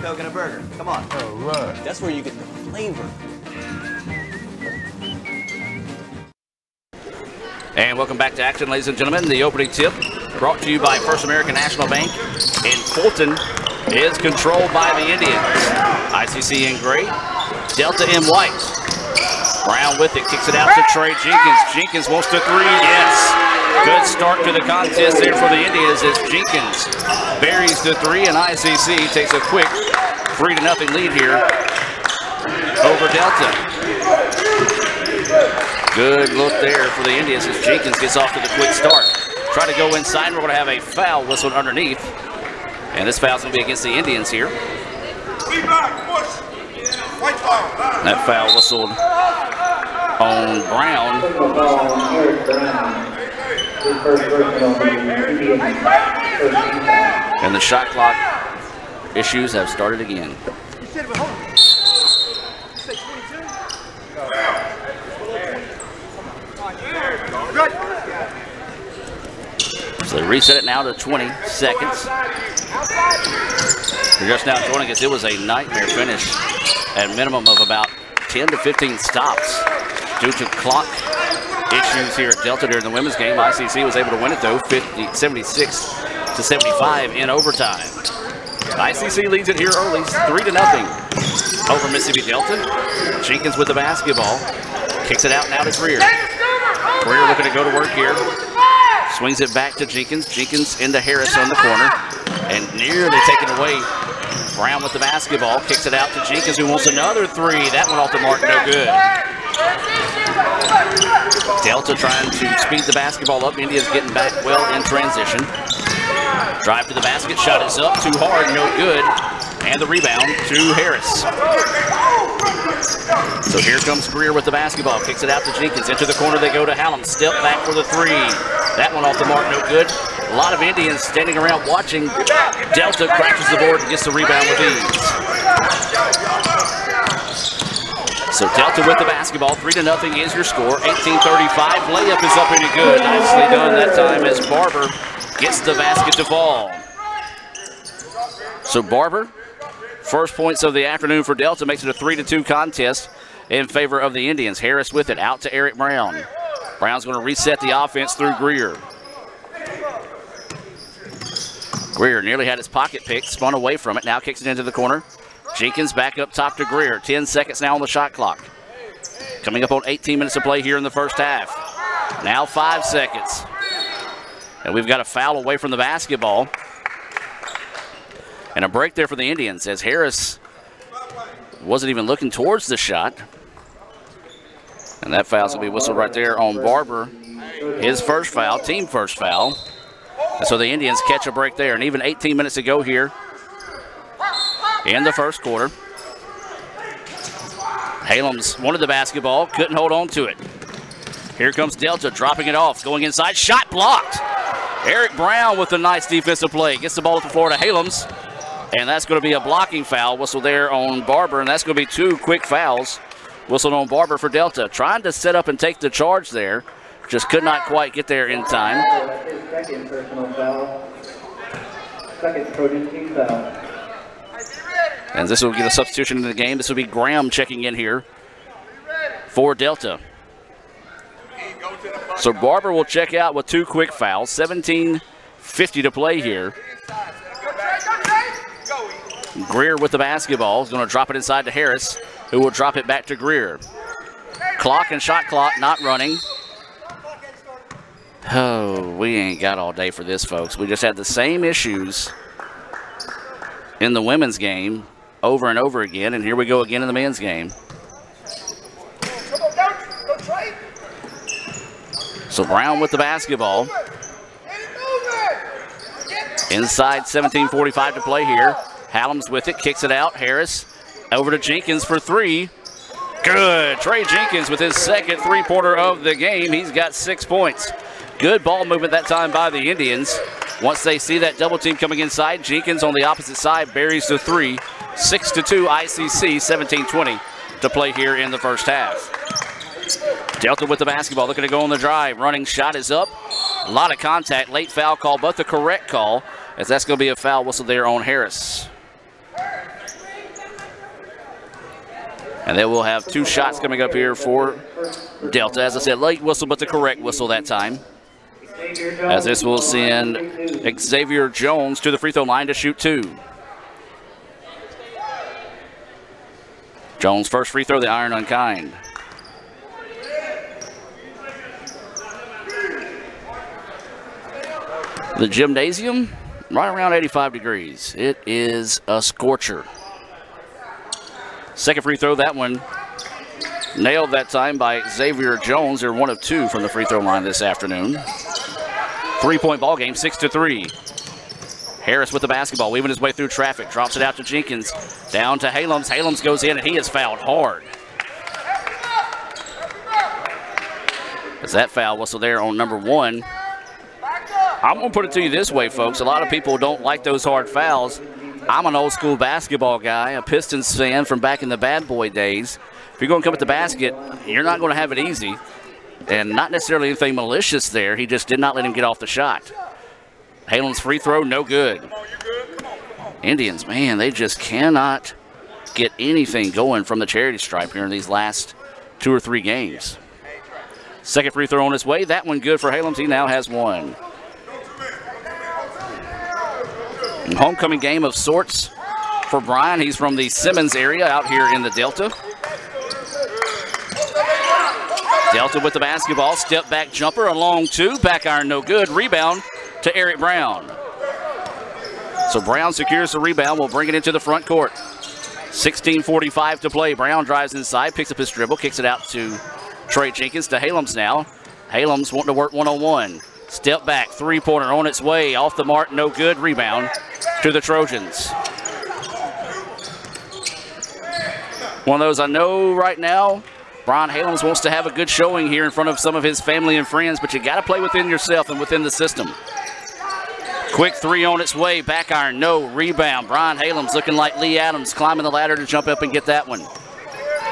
Coke and a burger. Come on. All right. That's where you get the flavor. And welcome back to action, ladies and gentlemen. The opening tip brought to you by First American National Bank in Fulton is controlled by the Indians. ICC in gray, Delta in white. Brown with it, kicks it out to Trey Jenkins. Jenkins wants to three, yes. Good start to the contest there for the Indians as Jenkins buries the three, and ICC takes a quick 3-0 lead here over Delta. Good look there for the Indians as Jenkins gets off to the quick start. Try to go inside, and we're going to have a foul whistled underneath. And this foul's going to be against the Indians here. That foul whistled on Brown. And the shot clock issues have started again. So they reset it now to 20 seconds. If you're just now joining us, it was a nightmare finish at a minimum of about 10 to 15 stops due to clock issues here at Delta during the women's game. ICC was able to win it though, 76 to 75 in overtime. ICC leads it here early, 3-0 over Mississippi Delta. Jenkins with the basketball, kicks it out now to Greer. Greer looking to go to work here. Swings it back to Jenkins. Jenkins into Harris on the corner. And nearly taken away. Brown with the basketball. Kicks it out to Jenkins, who wants another three. That one off the mark, no good. Delta trying to speed the basketball up. India's getting back well in transition. Drive to the basket. Shot is up. Too hard, no good. And the rebound to Harris. So here comes Greer with the basketball. Kicks it out to Jenkins. Into the corner they go to Hallam. Step back for the three. That one off the mark, no good. A lot of Indians standing around watching. Delta crashes the board and gets the rebound with ease. So Delta with the basketball. 3-0 is your score. 18:35. Layup is up and good. Nicely done that time as Barber gets the basket to fall. So Barber, first points of the afternoon for Delta, makes it a 3-2 contest in favor of the Indians. Harris with it, out to Eric Brown. Brown's going to reset the offense through Greer. Greer nearly had his pocket picked, spun away from it, now kicks it into the corner. Jenkins back up top to Greer. 10 seconds now on the shot clock. Coming up on 18 minutes of play here in the first half. Now 5 seconds. And we've got a foul away from the basketball. And a break there for the Indians as Harris wasn't even looking towards the shot. And that foul's going to be whistled right there on Barber. His first foul, team first foul. And so the Indians catch a break there. And even 18 minutes to go here in the first quarter. Halams wanted the basketball, couldn't hold on to it. Here comes Delta, dropping it off, going inside, shot blocked. Eric Brown with a nice defensive play. Gets the ball to Florida Halams. And that's going to be a blocking foul whistle there on Barber. And that's going to be 2 quick fouls whistled on Barber for Delta. Trying to set up and take the charge there. Just could not quite get there in time. Second personal foul. Second Trojan team foul. And this will get a substitution in the game. This will be Graham checking in here for Delta. So Barber will check out with 2 quick fouls. 17:50 to play here. Greer with the basketball is going to drop it inside to Harris, who will drop it back to Greer. Clock and shot clock not running. Oh, we ain't got all day for this, folks. We just had the same issues in the women's game over and over again, and here we go again in the men's game. So Brown with the basketball. Inside 17:45 to play here. Hallam's with it, kicks it out. Harris over to Jenkins for 3. Good. Trey Jenkins with his second three-pointer of the game. He's got 6 points. Good ball movement that time by the Indians. Once they see that double team coming inside, Jenkins on the opposite side buries the 3. 6-2 ICC, 17:20 to play here in the first half. Delta with the basketball, looking to go on the drive. Running shot is up. A lot of contact, late foul call, but the correct call, as that's going to be a foul whistle there on Harris. And they will have 2 shots coming up here for Delta. As I said, late whistle, but the correct whistle that time. As this will send Xavier Jones to the free throw line to shoot 2. Jones' first free throw, the iron unkind. The gymnasium, right around 85 degrees. It is a scorcher. Second free throw, that one nailed that time by Xavier Jones. They're 1 of 2 from the free throw line this afternoon. 3-point ball game, 6-3. Harris with the basketball, weaving his way through traffic, drops it out to Jenkins, down to Halems. Halems goes in, and he is fouled hard. As that foul whistle there on number 1. I'm going to put it to you this way, folks. A lot of people don't like those hard fouls. I'm an old school basketball guy, a Pistons fan from back in the bad boy days. If you're going to come at the basket, you're not going to have it easy. And not necessarily anything malicious there. He just did not let him get off the shot. Halen's free throw, no good. Indians, man, they just cannot get anything going from the charity stripe here in these last 2 or 3 games. Second free throw on his way. That one good for Halems. He now has 1. Homecoming game of sorts for Brian. He's from the Simmons area out here in the Delta. Delta with the basketball. Step back jumper, a long 2. Back iron, no good. Rebound to Eric Brown. So Brown secures the rebound. Will bring it into the front court. 16:45 to play. Brown drives inside, picks up his dribble, kicks it out to Trey Jenkins, to Halems now. Halems wanting to work one-on-one. Step back, 3-pointer on its way. Off the mark, no good. Rebound to the Trojans. One of those I know right now, Brian Halems wants to have a good showing here in front of some of his family and friends, but you got to play within yourself and within the system. Quick 3 on its way. Back iron, no. Rebound. Brian Halems looking like Lee Adams, climbing the ladder to jump up and get that one.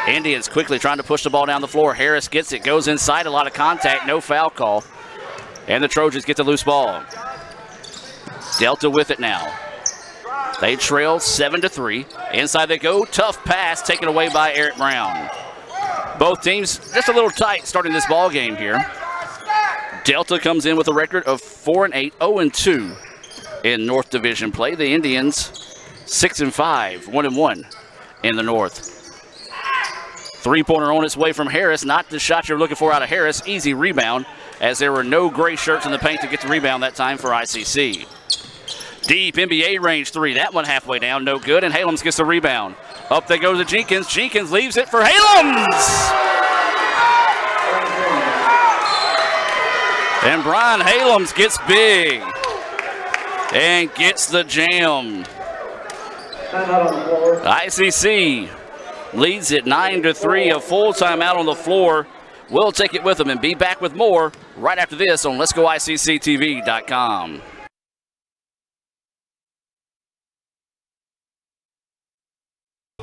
Indians quickly trying to push the ball down the floor. Harris gets it, goes inside, a lot of contact, no foul call. And the Trojans get the loose ball. Delta with it now. They trail 7-3. Inside they go. Tough pass taken away by Eric Brown. Both teams just a little tight starting this ball game here. Delta comes in with a record of 4-8, 0-2 in North Division play. The Indians 6-5, 1-1 in the North. 3-pointer on its way from Harris. Not the shot you're looking for out of Harris. Easy rebound, as there were no gray shirts in the paint to get the rebound that time for ICC. Deep NBA range 3. That one halfway down, no good, and Halems gets the rebound. Up they go to Jenkins. Jenkins leaves it for Halems! And Brian Halems gets big and gets the jam. ICC leads it 9-3, a full timeout on the floor. We'll take it with them and be back with more right after this on Let'sGoICCTV.com.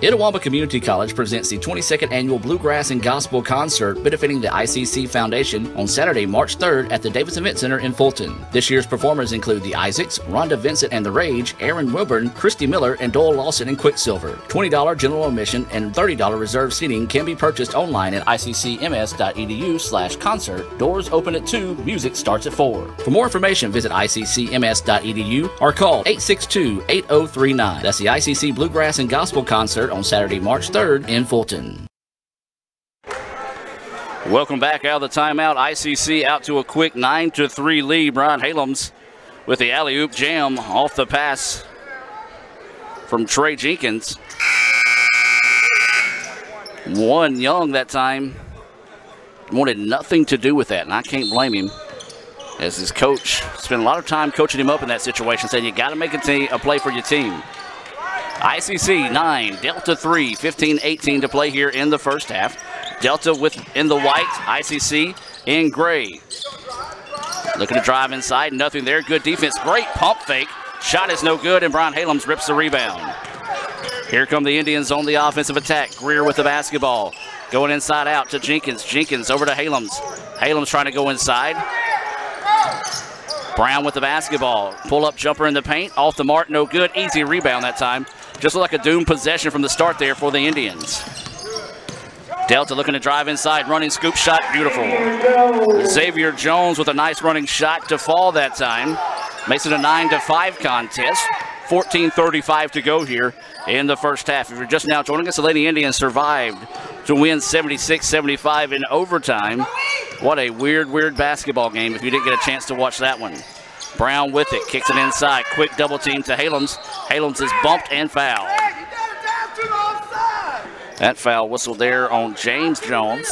Itawamba Community College presents the 22nd Annual Bluegrass and Gospel Concert benefiting the ICC Foundation on Saturday, March 3rd at the Davis Event Center in Fulton. This year's performers include the Isaacs, Rhonda Vincent and the Rage, Aaron Wilburn, Christy Miller, and Doyle Lawson and Quicksilver. $20 general admission and $30 reserved seating can be purchased online at iccms.edu/concert. Doors open at 2, music starts at 4. For more information, visit iccms.edu or call 862-8039. That's the ICC Bluegrass and Gospel Concert on Saturday, March 3rd in Fulton. Welcome back out of the timeout. ICC out to a quick 9-3 lead. Brian Halems with the alley-oop jam off the pass from Trey Jenkins. One Young that time wanted nothing to do with that, and I can't blame him, as his coach spent a lot of time coaching him up in that situation, saying you got to make a play for your team. ICC 9, Delta 3, 15-18 to play here in the first half. Delta in the white, ICC in gray. Looking to drive inside, nothing there. Good defense, great pump fake. Shot is no good, and Brian Halems rips the rebound. Here come the Indians on the offensive attack. Greer with the basketball. Going inside out to Jenkins. Jenkins over to Halems. Halems trying to go inside. Brown with the basketball. Pull-up jumper in the paint. Off the mark, no good. Easy rebound that time. Just like a doomed possession from the start there for the Indians. Delta looking to drive inside, running scoop shot, beautiful. Xavier Jones with a nice running shot to fall that time. Makes it a 9-5 contest. 14:35 to go here in the first half. If you're just now joining us, the Lady Indians survived to win 76-75 in overtime. What a weird basketball game if you didn't get a chance to watch that one. Brown with it, kicks it inside. Quick double team to Halems. Halems is bumped and fouled. That foul whistle there on James Jones.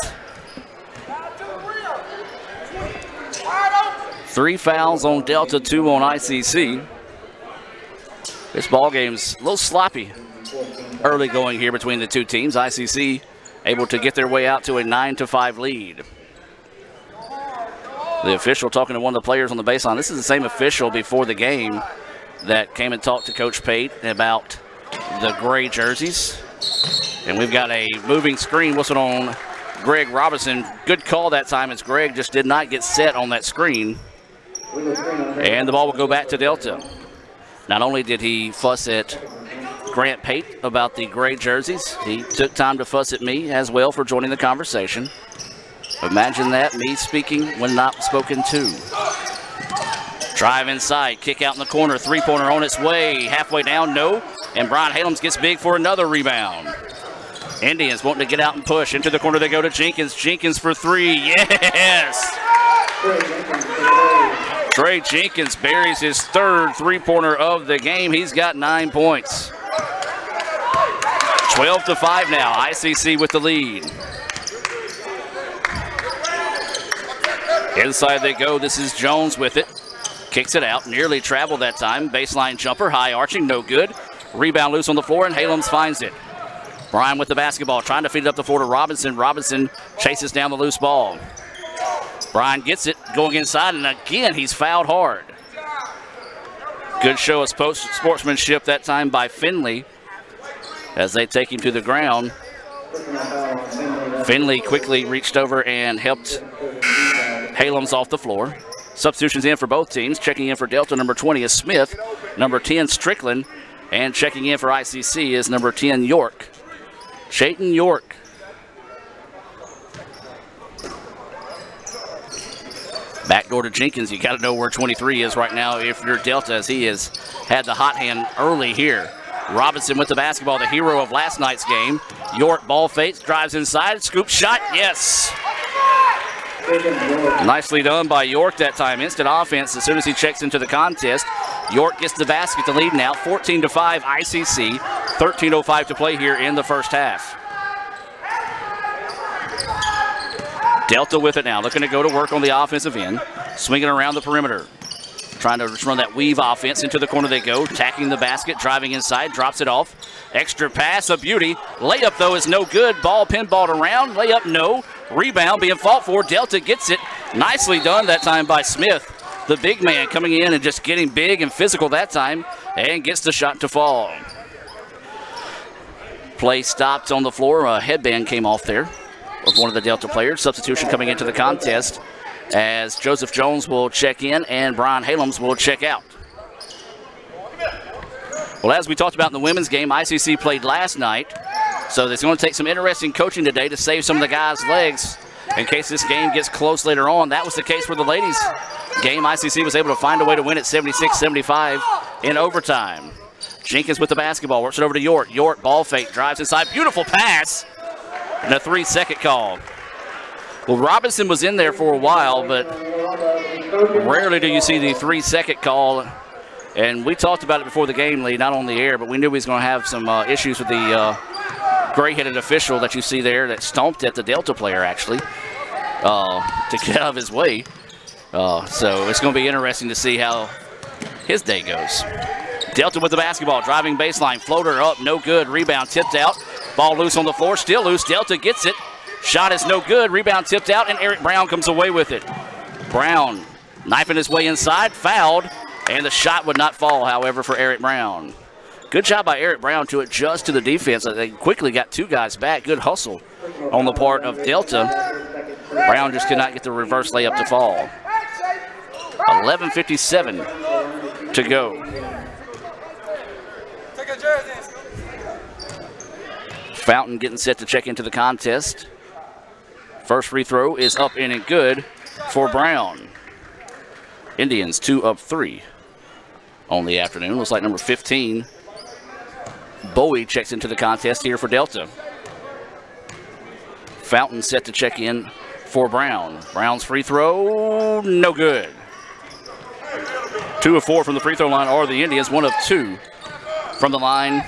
3 fouls on Delta, 2 on ICC. This ball game's a little sloppy early going here between the two teams. ICC able to get their way out to a 9-5 lead. The official talking to one of the players on the baseline. This is the same official before the game that came and talked to Coach Pate about the gray jerseys. And we've got a moving screen whistled on Greg Robinson. Good call that time as Greg just did not get set on that screen. And the ball will go back to Delta. Not only did he fuss at Grant Pate about the gray jerseys, he took time to fuss at me as well for joining the conversation. Imagine that, me speaking when not spoken to. Drive inside, kick out in the corner, three-pointer on its way, halfway down, no. And Brian Halems gets big for another rebound. Indians wanting to get out and push. Into the corner they go to Jenkins. Jenkins for 3, yes! Trey Jenkins buries his 3rd three-pointer of the game. He's got 9 points. 12-5 now, ICC with the lead. Inside they go, this is Jones with it. Kicks it out, nearly traveled that time. Baseline jumper, high arching, no good. Rebound loose on the floor, and Halems finds it. Brian with the basketball, trying to feed it up the floor to Robinson. Robinson chases down the loose ball. Brian gets it, going inside, and again, he's fouled hard. Good show of sportsmanship that time by Finley as they take him to the ground. Finley quickly reached over and helped Halems off the floor. Substitutions in for both teams. Checking in for Delta, number 20 is Smith. Number 10, Strickland. And checking in for ICC is number 10, York. Chayton York. Backdoor to Jenkins. You got to know where 23 is right now if you're Delta, as he has had the hot hand early here. Robinson with the basketball, the hero of last night's game. York ball fakes, drives inside, scoop shot, yes! Nicely done by York that time. Instant offense as soon as he checks into the contest. York gets the basket to lead now, 14-5 ICC. 13:05 to play here in the first half. Delta with it now, looking to go to work on the offensive end. Swinging around the perimeter. Trying to run that weave offense. Into the corner they go, attacking the basket, driving inside, drops it off. Extra pass, a beauty. Layup, though, is no good. Ball pinballed around. Layup, no. Rebound being fought for. Delta gets it. Nicely done that time by Smith. The big man coming in and just getting big and physical that time, and gets the shot to fall. Play stopped on the floor. A headband came off there of one of the Delta players. Substitution coming into the contest as Joseph Jones will check in and Brian Halems will check out. Well, as we talked about in the women's game, ICC played last night, so it's going to take some interesting coaching today to save some of the guys' legs in case this game gets close later on. That was the case for the ladies' game. ICC was able to find a way to win it 76-75 in overtime. Jenkins with the basketball, works it over to York. York ball fake, drives inside, beautiful pass, and a 3-second call. Well, Robinson was in there for a while, but rarely do you see the 3-second call. And we talked about it before the game, Lee, not on the air, but we knew he was going to have some issues with the gray-headed official that you see there that stomped at the Delta player, actually, to get out of his way. So it's going to be interesting to see how his day goes. Delta with the basketball, driving baseline, floater up, no good. Rebound tipped out. Ball loose on the floor, still loose. Delta gets it. Shot is no good. Rebound tipped out, and Eric Brown comes away with it. Brown knifing his way inside, fouled, and the shot would not fall, however, for Eric Brown. Good job by Eric Brown to adjust to the defense. They quickly got 2 guys back. Good hustle on the part of Delta. Brown just could not get the reverse layup to fall. 11:57 to go. Fountain getting set to check into the contest. First free throw is up and good for Brown. Indians 2 of 3 on the afternoon. Looks like number 15, Bowie, checks into the contest here for Delta. Fountain set to check in for Brown. Brown's free throw, no good. 2 of 4 from the free throw line are the Indians. 1 of 2 from the line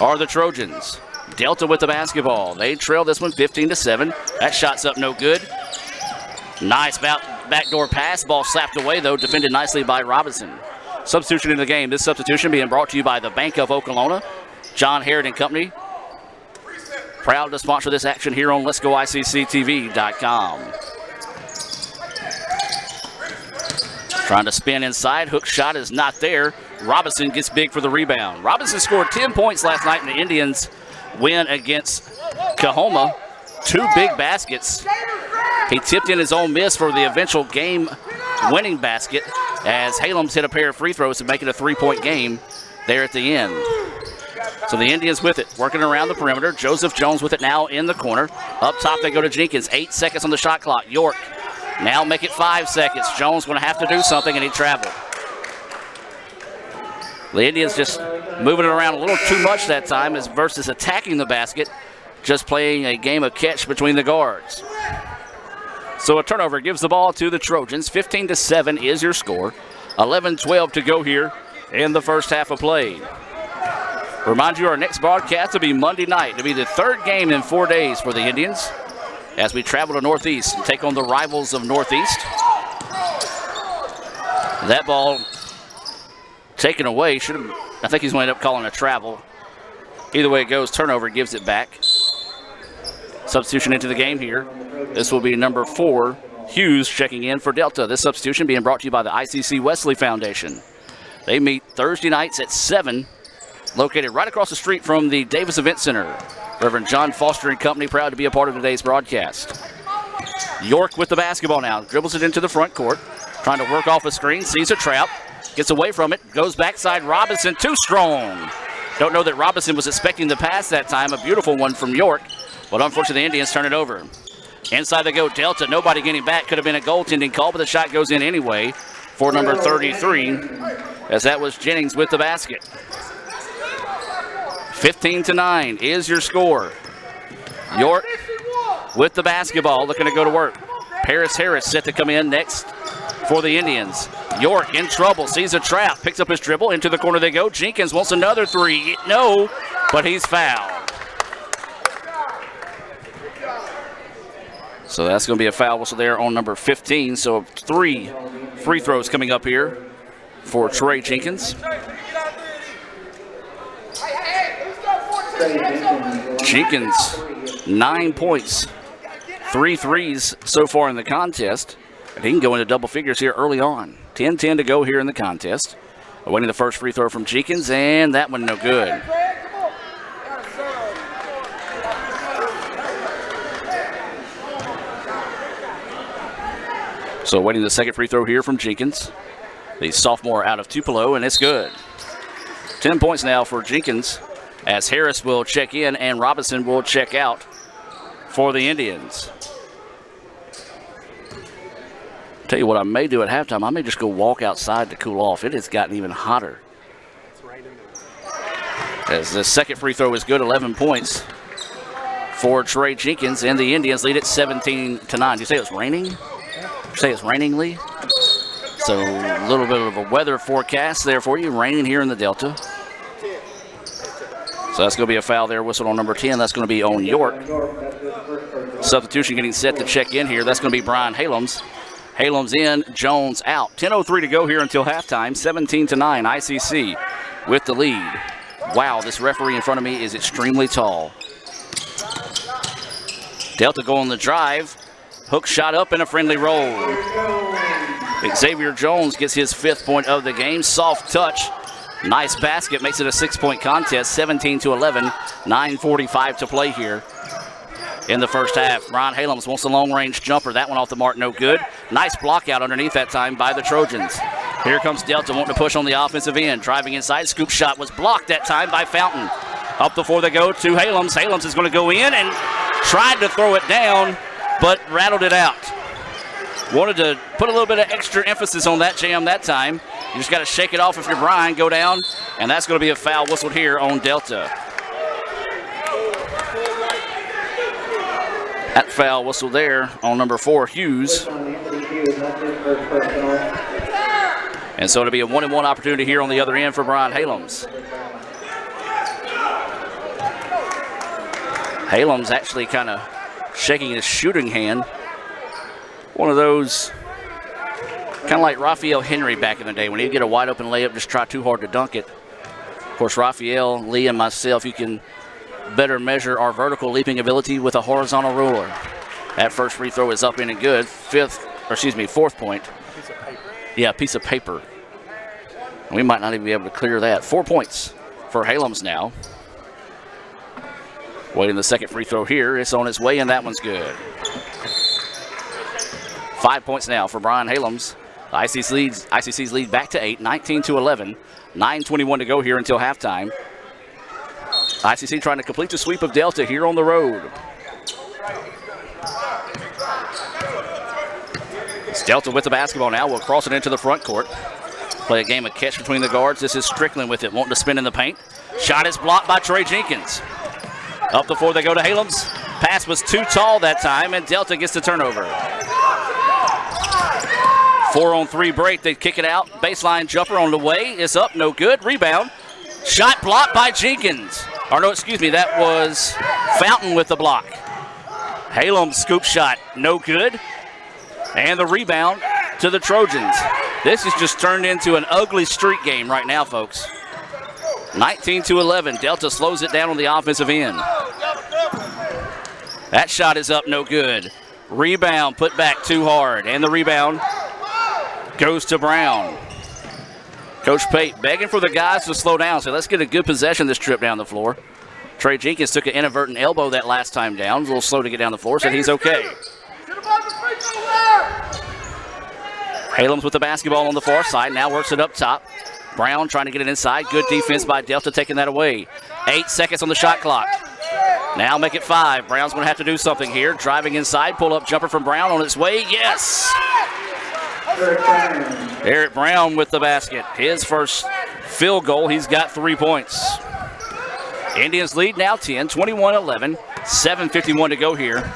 are the Trojans. Delta with the basketball. They trail this one 15-7. That shot's up, no good. Nice backdoor pass. Ball slapped away, though, defended nicely by Robinson. Substitution in the game. This substitution being brought to you by the Bank of Okolona. John Herod and Company. Proud to sponsor this action here on Let'sGoICCTV.com. Trying to spin inside. Hook shot is not there. Robinson gets big for the rebound. Robinson scored 10 points last night, and the Indians win against Coahoma. 2 big baskets. He tipped in his own miss for the eventual game-winning basket as Halams hit a pair of free throws to make it a 3-point game there at the end. So the Indians with it, working around the perimeter. Joseph Jones with it now in the corner. Up top they go to Jenkins. 8 seconds on the shot clock. York now make it 5 seconds. Jones going to have to do something, and he traveled. The Indians just moving it around a little too much that time as versus attacking the basket, just playing a game of catch between the guards. So a turnover gives the ball to the Trojans. 15-7 is your score. 11-12 to go here in the first half of play. Remind you, our next broadcast will be Monday night. It'll be the 3rd game in 4 days for the Indians as we travel to Northeast and take on the rivals of Northeast. That ball taken away. I think he's going to end up calling a travel. Either way it goes, turnover gives it back. Substitution into the game here. This will be number 4, Hughes, checking in for Delta. This substitution being brought to you by the ICC Wesley Foundation. They meet Thursday nights at 7, located right across the street from the Davis Event Center. Reverend John Foster and Company, proud to be a part of today's broadcast. York with the basketball now. Dribbles it into the front court. Trying to work off a screen. Sees a trap. Gets away from it. Goes backside. Robinson too strong. Don't know that Robinson was expecting the pass that time. A beautiful one from York. But unfortunately the Indians turn it over. Inside they go Delta. Nobody getting back. Could have been a goaltending call, but the shot goes in anyway for number 33. As that was Jennings with the basket. 15-9 is your score. York with the basketball, looking to go to work. Paris Harris set to come in next for the Indians. York in trouble, sees a trap, picks up his dribble, into the corner they go. Jenkins wants another 3. No, but he's fouled. So that's going to be a foul whistle there on number 15. So 3 free throws coming up here for Trey Jenkins. Jenkins, 9 points, 3 threes so far in the contest. And he can go into double figures here early on. 10-10 to go here in the contest. Awaiting the first free throw from Jenkins, and that one no good. So awaiting the second free throw here from Jenkins. The sophomore out of Tupelo, and it's good. 10 points now for Jenkins, as Harris will check in and Robinson will check out for the Indians. Tell you what I may do at halftime, I may just go walk outside to cool off. It has gotten even hotter. As the second free throw is good, 11 points for Trey Jenkins, and the Indians lead it 17-9. Did you say it was raining? Did you say it's raining, Lee? So a little bit of a weather forecast there for you, raining here in the Delta. So that's going to be a foul there, whistle on number 10. That's going to be on York. Substitution getting set to check in here. That's going to be Brian Halams. Halams in, Jones out. 10:03 to go here until halftime. 17-9, ICC with the lead. Wow, this referee in front of me is extremely tall. Delta going the drive. Hook shot up and a friendly roll. Xavier Jones gets his 5th point of the game. Soft touch. Nice basket, makes it a 6-point contest, 17-11, 9:45 to play here in the first half. Brian Halams wants a long-range jumper. That one off the mark, no good. Nice block out underneath that time by the Trojans. Here comes Delta wanting to push on the offensive end. Driving inside, scoop shot was blocked that time by Fountain. Up the floor they go to Halams. Halams is going to go in and tried to throw it down, but rattled it out. Wanted to put a little bit of extra emphasis on that jam that time. You just got to shake it off if you're Bryan, go down, and that's going to be a foul whistled here on Delta. That foul whistle there on number 4, Hughes. And so it'll be a 1-and-1 opportunity here on the other end for Bryan Halems. Halems actually kind of shaking his shooting hand. One of those, kind of like Raphael Henry back in the day. When he'd get a wide open layup, just try too hard to dunk it. Of course, Raphael, Lee, and myself, you can better measure our vertical leaping ability with a horizontal ruler. That first free throw is up in and good. Fourth point. Piece of paper. Yeah, piece of paper. We might not even be able to clear that. 4 points for Halems now. Waiting the second free throw here. It's on its way, and that one's good. 5 points now for Bryan Halems. ICC's lead back to 8, 19-11. 9:21 to go here until halftime. ICC trying to complete the sweep of Delta here on the road. It's Delta with the basketball now. We'll cross it into the front court. Play a game of catch between the guards. This is Strickland with it, wanting to spin in the paint. Shot is blocked by Trey Jenkins. Up the floor they go to Halems. Pass was too tall that time, and Delta gets the turnover. 4-on-3 break. They kick it out. Baseline jumper on the way. It's up, no good. Rebound. Shot blocked by Jenkins. Or no, excuse me, that was Fountain with the block. Halems scoop shot, no good. And the rebound to the Trojans. This has just turned into an ugly street game right now, folks. 19-11. Delta slows it down on the offensive end. That shot is up, no good. Rebound put back too hard. And the rebound goes to Brown. Coach Pate begging for the guys to slow down. So let's get a good possession this trip down the floor. Trey Jenkins took an inadvertent elbow that last time down. A little slow to get down the floor, said he's okay. Halems with the basketball on the far side. Now works it up top. Brown trying to get it inside. Good defense by Delta taking that away. 8 seconds on the shot clock. Now make it 5. Brown's going to have to do something here. Driving inside. Pull-up jumper from Brown on its way. Yes! Eric Brown with the basket. His first field goal. He's got 3 points. Indians lead now 10, 21-11. 7:51 to go here.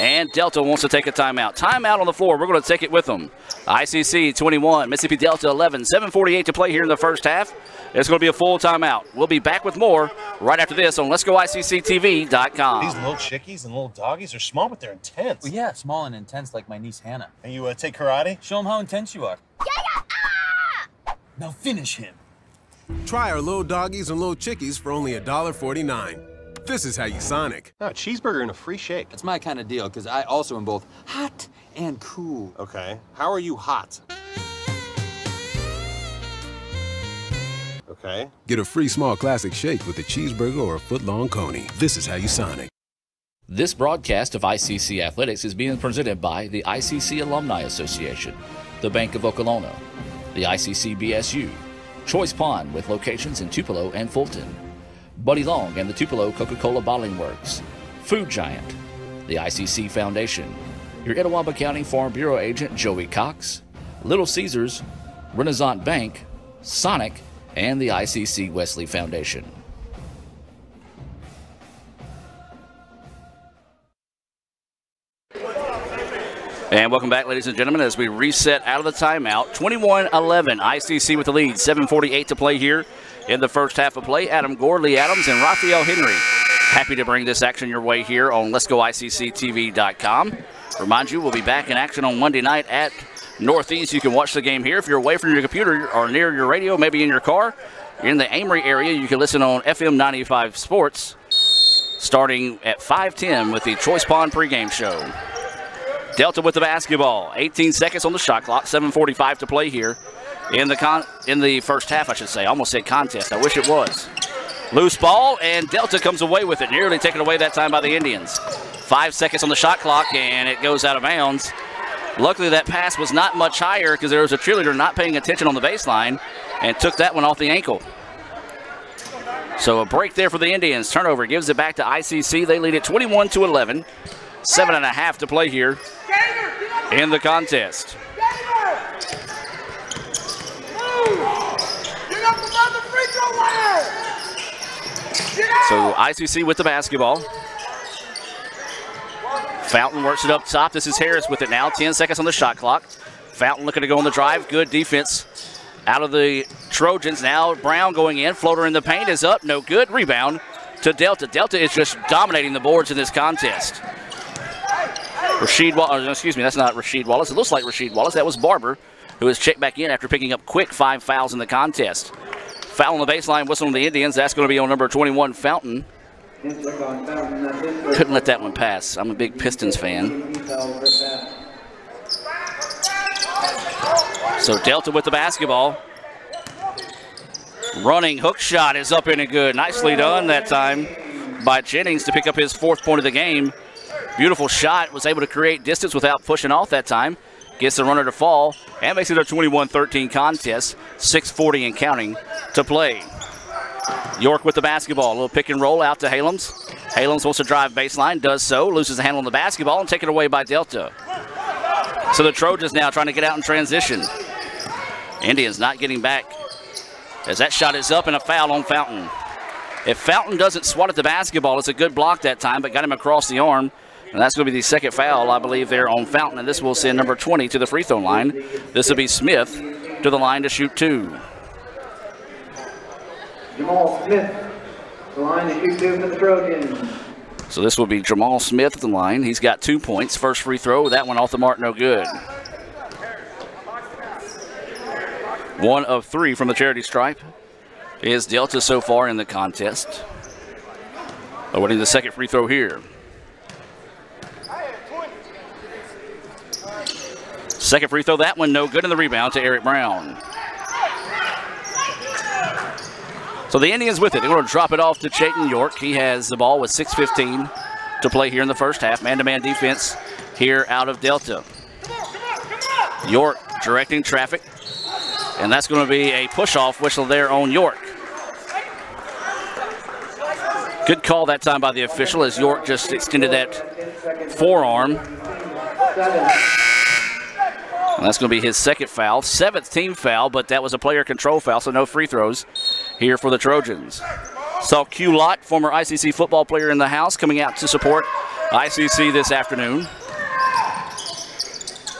And Delta wants to take a timeout. Timeout on the floor. We're going to take it with them. ICC 21, Mississippi Delta 11. 7:48 to play here in the first half. It's going to be a full timeout. We'll be back with more right after this on Let'sGoICCTV.com. These little chickies and little doggies are small, but they're intense. Well, yeah, small and intense like my niece Hannah. And you take karate? Show them how intense you are. Now finish him. Try our little doggies and little chickies for only $1.49. This is how you Sonic. Oh, a cheeseburger and a free shake. That's my kind of deal, because I also am both hot and cool. Okay. How are you hot? Okay. Get a free small classic shake with a cheeseburger or a foot-long coney. This is how you Sonic. This broadcast of ICC Athletics is being presented by the ICC Alumni Association, the Bank of Okolona, the ICC BSU, Choice Pond with locations in Tupelo and Fulton, Buddy Long and the Tupelo Coca-Cola Bottling Works, Food Giant, the ICC Foundation, your Etowah County Farm Bureau agent Joey Cox, Little Caesars, Renaissance Bank, Sonic, and the ICC Wesley Foundation. And welcome back, ladies and gentlemen, as we reset out of the timeout. 21-11, ICC with the lead. 7:48 to play here in the first half of play. Adam Gore, Lee Adams, and Raphael Henry. Happy to bring this action your way here on Let'sGoICCTV.com. Remind you, we'll be back in action on Monday night at Northeast. You can watch the game here. If you're away from your computer or near your radio, maybe in your car, in the Amory area, you can listen on FM 95 Sports starting at 5:10 with the Choice Pond pregame show. Delta with the basketball. 18 seconds on the shot clock. 7:45 to play here in the first half, I should say. I almost said contest. I wish it was. Loose ball, and Delta comes away with it. Nearly taken away that time by the Indians. 5 seconds on the shot clock, and it goes out of bounds. Luckily, that pass was not much higher because there was a cheerleader not paying attention on the baseline and took that one off the ankle. So a break there for the Indians. Turnover gives it back to ICC. They lead it 21-11. 7.5 to play here in the contest. So ICC with the basketball. Fountain works it up top. This is Harris with it now. 10 seconds on the shot clock. Fountain looking to go on the drive. Good defense out of the Trojans. Now Brown going in. Floater in the paint is up. No good. Rebound to Delta. Delta is just dominating the boards in this contest. Rasheed Wallace, excuse me, that's not Rasheed Wallace. It looks like Rasheed Wallace. That was Barber, who has checked back in after picking up quick 5 fouls in the contest. Foul on the baseline, whistle on the Indians. That's going to be on number 21, Fountain. Couldn't let that one pass. I'm a big Pistons fan. So Delta with the basketball. Running hook shot is up in and good. Nicely done that time by Jennings to pick up his 4th point of the game. Beautiful shot. Was able to create distance without pushing off that time. Gets the runner to fall and makes it a 21-13 contest. 6:40 and counting to play. York with the basketball. A little pick and roll out to Halams. Halams wants to drive baseline. Does so. Loses the handle on the basketball and taken away by Delta. So the Trojans now trying to get out in transition. Indians not getting back as that shot is up and a foul on Fountain. If Fountain doesn't swat at the basketball, it's a good block that time, but got him across the arm. And that's going to be the 2nd foul, I believe, there on Fountain. And this will send number 20 to the free throw line. This will be Smith to the line to shoot 2. Jamal Smith, the line to shoot 2 for the Trojans. So this will be Jamal Smith at the line. He's got 2 points. First free throw, that one off the mark, no good. 1 of 3 from the charity stripe is Delta so far in the contest. Awaiting the 2nd free throw here. 2nd free throw, that one no good, in the rebound to Eric Brown. So the Indians with it. They're going to drop it off to Chayton York. He has the ball with 6:15 to play here in the first half. Man-to-man defense here out of Delta. York directing traffic. And that's going to be a push-off whistle there on York. Good call that time by the official as York just extended that forearm. And that's going to be his 2nd foul. 7th team foul, but that was a player control foul, so no free throws here for the Trojans. Saw Q Lott, former ICC football player in the house, coming out to support ICC this afternoon.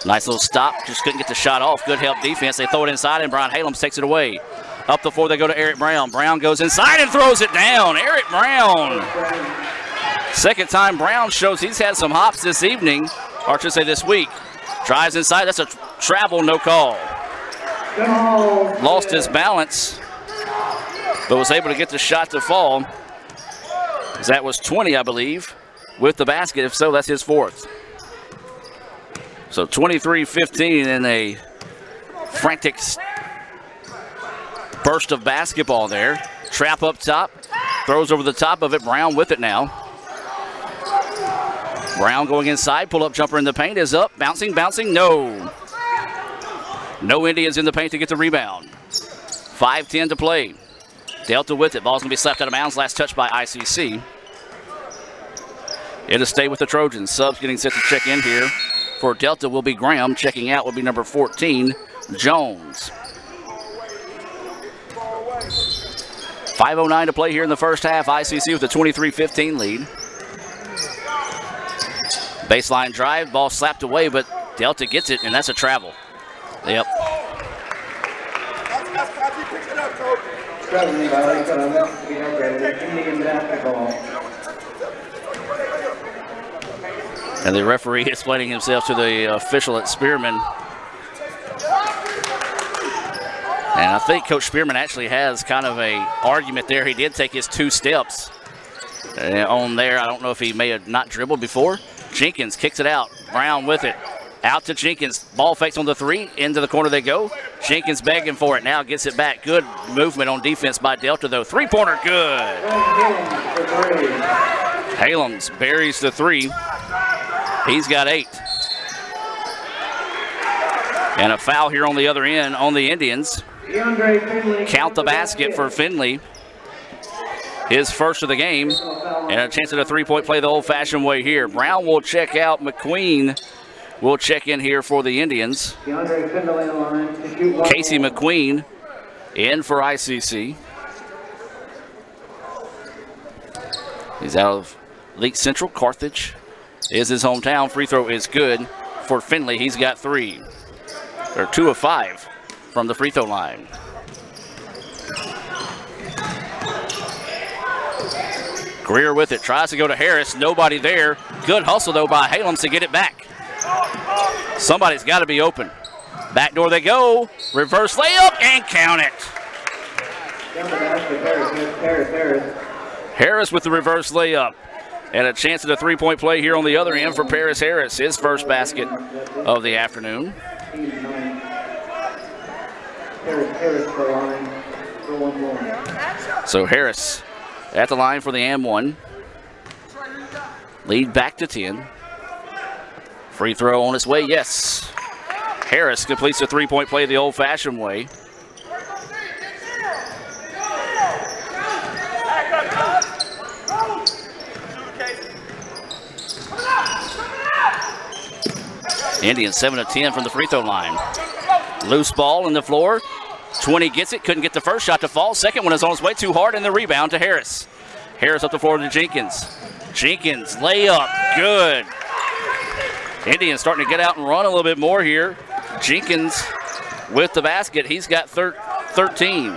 Nice little stop, just couldn't get the shot off. Good help defense. They throw it inside, and Brian Halams takes it away. Up the floor, they go to Eric Brown. Brown goes inside and throws it down. Eric Brown. 2nd time Brown shows he's had some hops this evening, or I should say this week. Drives inside, that's a travel, no call. Lost his balance, but was able to get the shot to fall. That was 20, I believe, with the basket. If so, that's his 4th. So 23-15 in a frantic burst of basketball there. Trap up top, throws over the top of it. Brown with it now. Brown going inside, pull-up jumper in the paint is up. Bouncing, no. No Indians in the paint to get the rebound. 5:10 to play. Delta with it. Ball's going to be slapped out of bounds. Last touch by ICC. It'll stay with the Trojans. Subs getting set to check in here. For Delta will be Graham. Checking out will be number 14, Jones. 5:09 to play here in the first half. ICC with a 23-15 lead. Baseline drive, ball slapped away, but Delta gets it, and that's a travel. Yep. And the referee explaining himself to the official at Spearman. And I think Coach Spearman actually has kind of a argument there. He did take his 2 steps on there. I don't know if he may have not dribbled before. Jenkins kicks it out. Brown with it. Out to Jenkins. Ball fakes on the 3. Into the corner they go. Jenkins begging for it. Now gets it back. Good movement on defense by Delta, though. 3-pointer good. Halams buries the 3. He's got 8. And a foul here on the other end on the Indians. Count the basket for Finley. his first of the game, and a chance at a three-point play the old-fashioned way here. Brown will check out. McQueen will check in here for the Indians. Casey McQueen in for ICC. He's out of Leake Central. Carthage is his hometown. Free throw is good for Finley. He's got 3, or 2 of 5 from the free throw line. Greer with it, tries to go to Harris, nobody there. Good hustle though by Halams to get it back. Somebody's got to be open. Back door they go, reverse layup and count it. Harris with the reverse layup. And a chance at a three-point play here on the other end for Paris Harris, his first basket of the afternoon. So Harris at the line for the M1. Lead back to 10. Free throw on its way, yes. Harris completes the three-point play the old-fashioned way. Indians 7 of 10 from the free throw line. Loose ball on the floor. 20 gets it, couldn't get the first shot to fall. Second one is on its way too hard, and the rebound to Harris. Harris up the floor to Jenkins. Jenkins, layup, good. Indians starting to get out and run a little bit more here. Jenkins with the basket, he's got 13.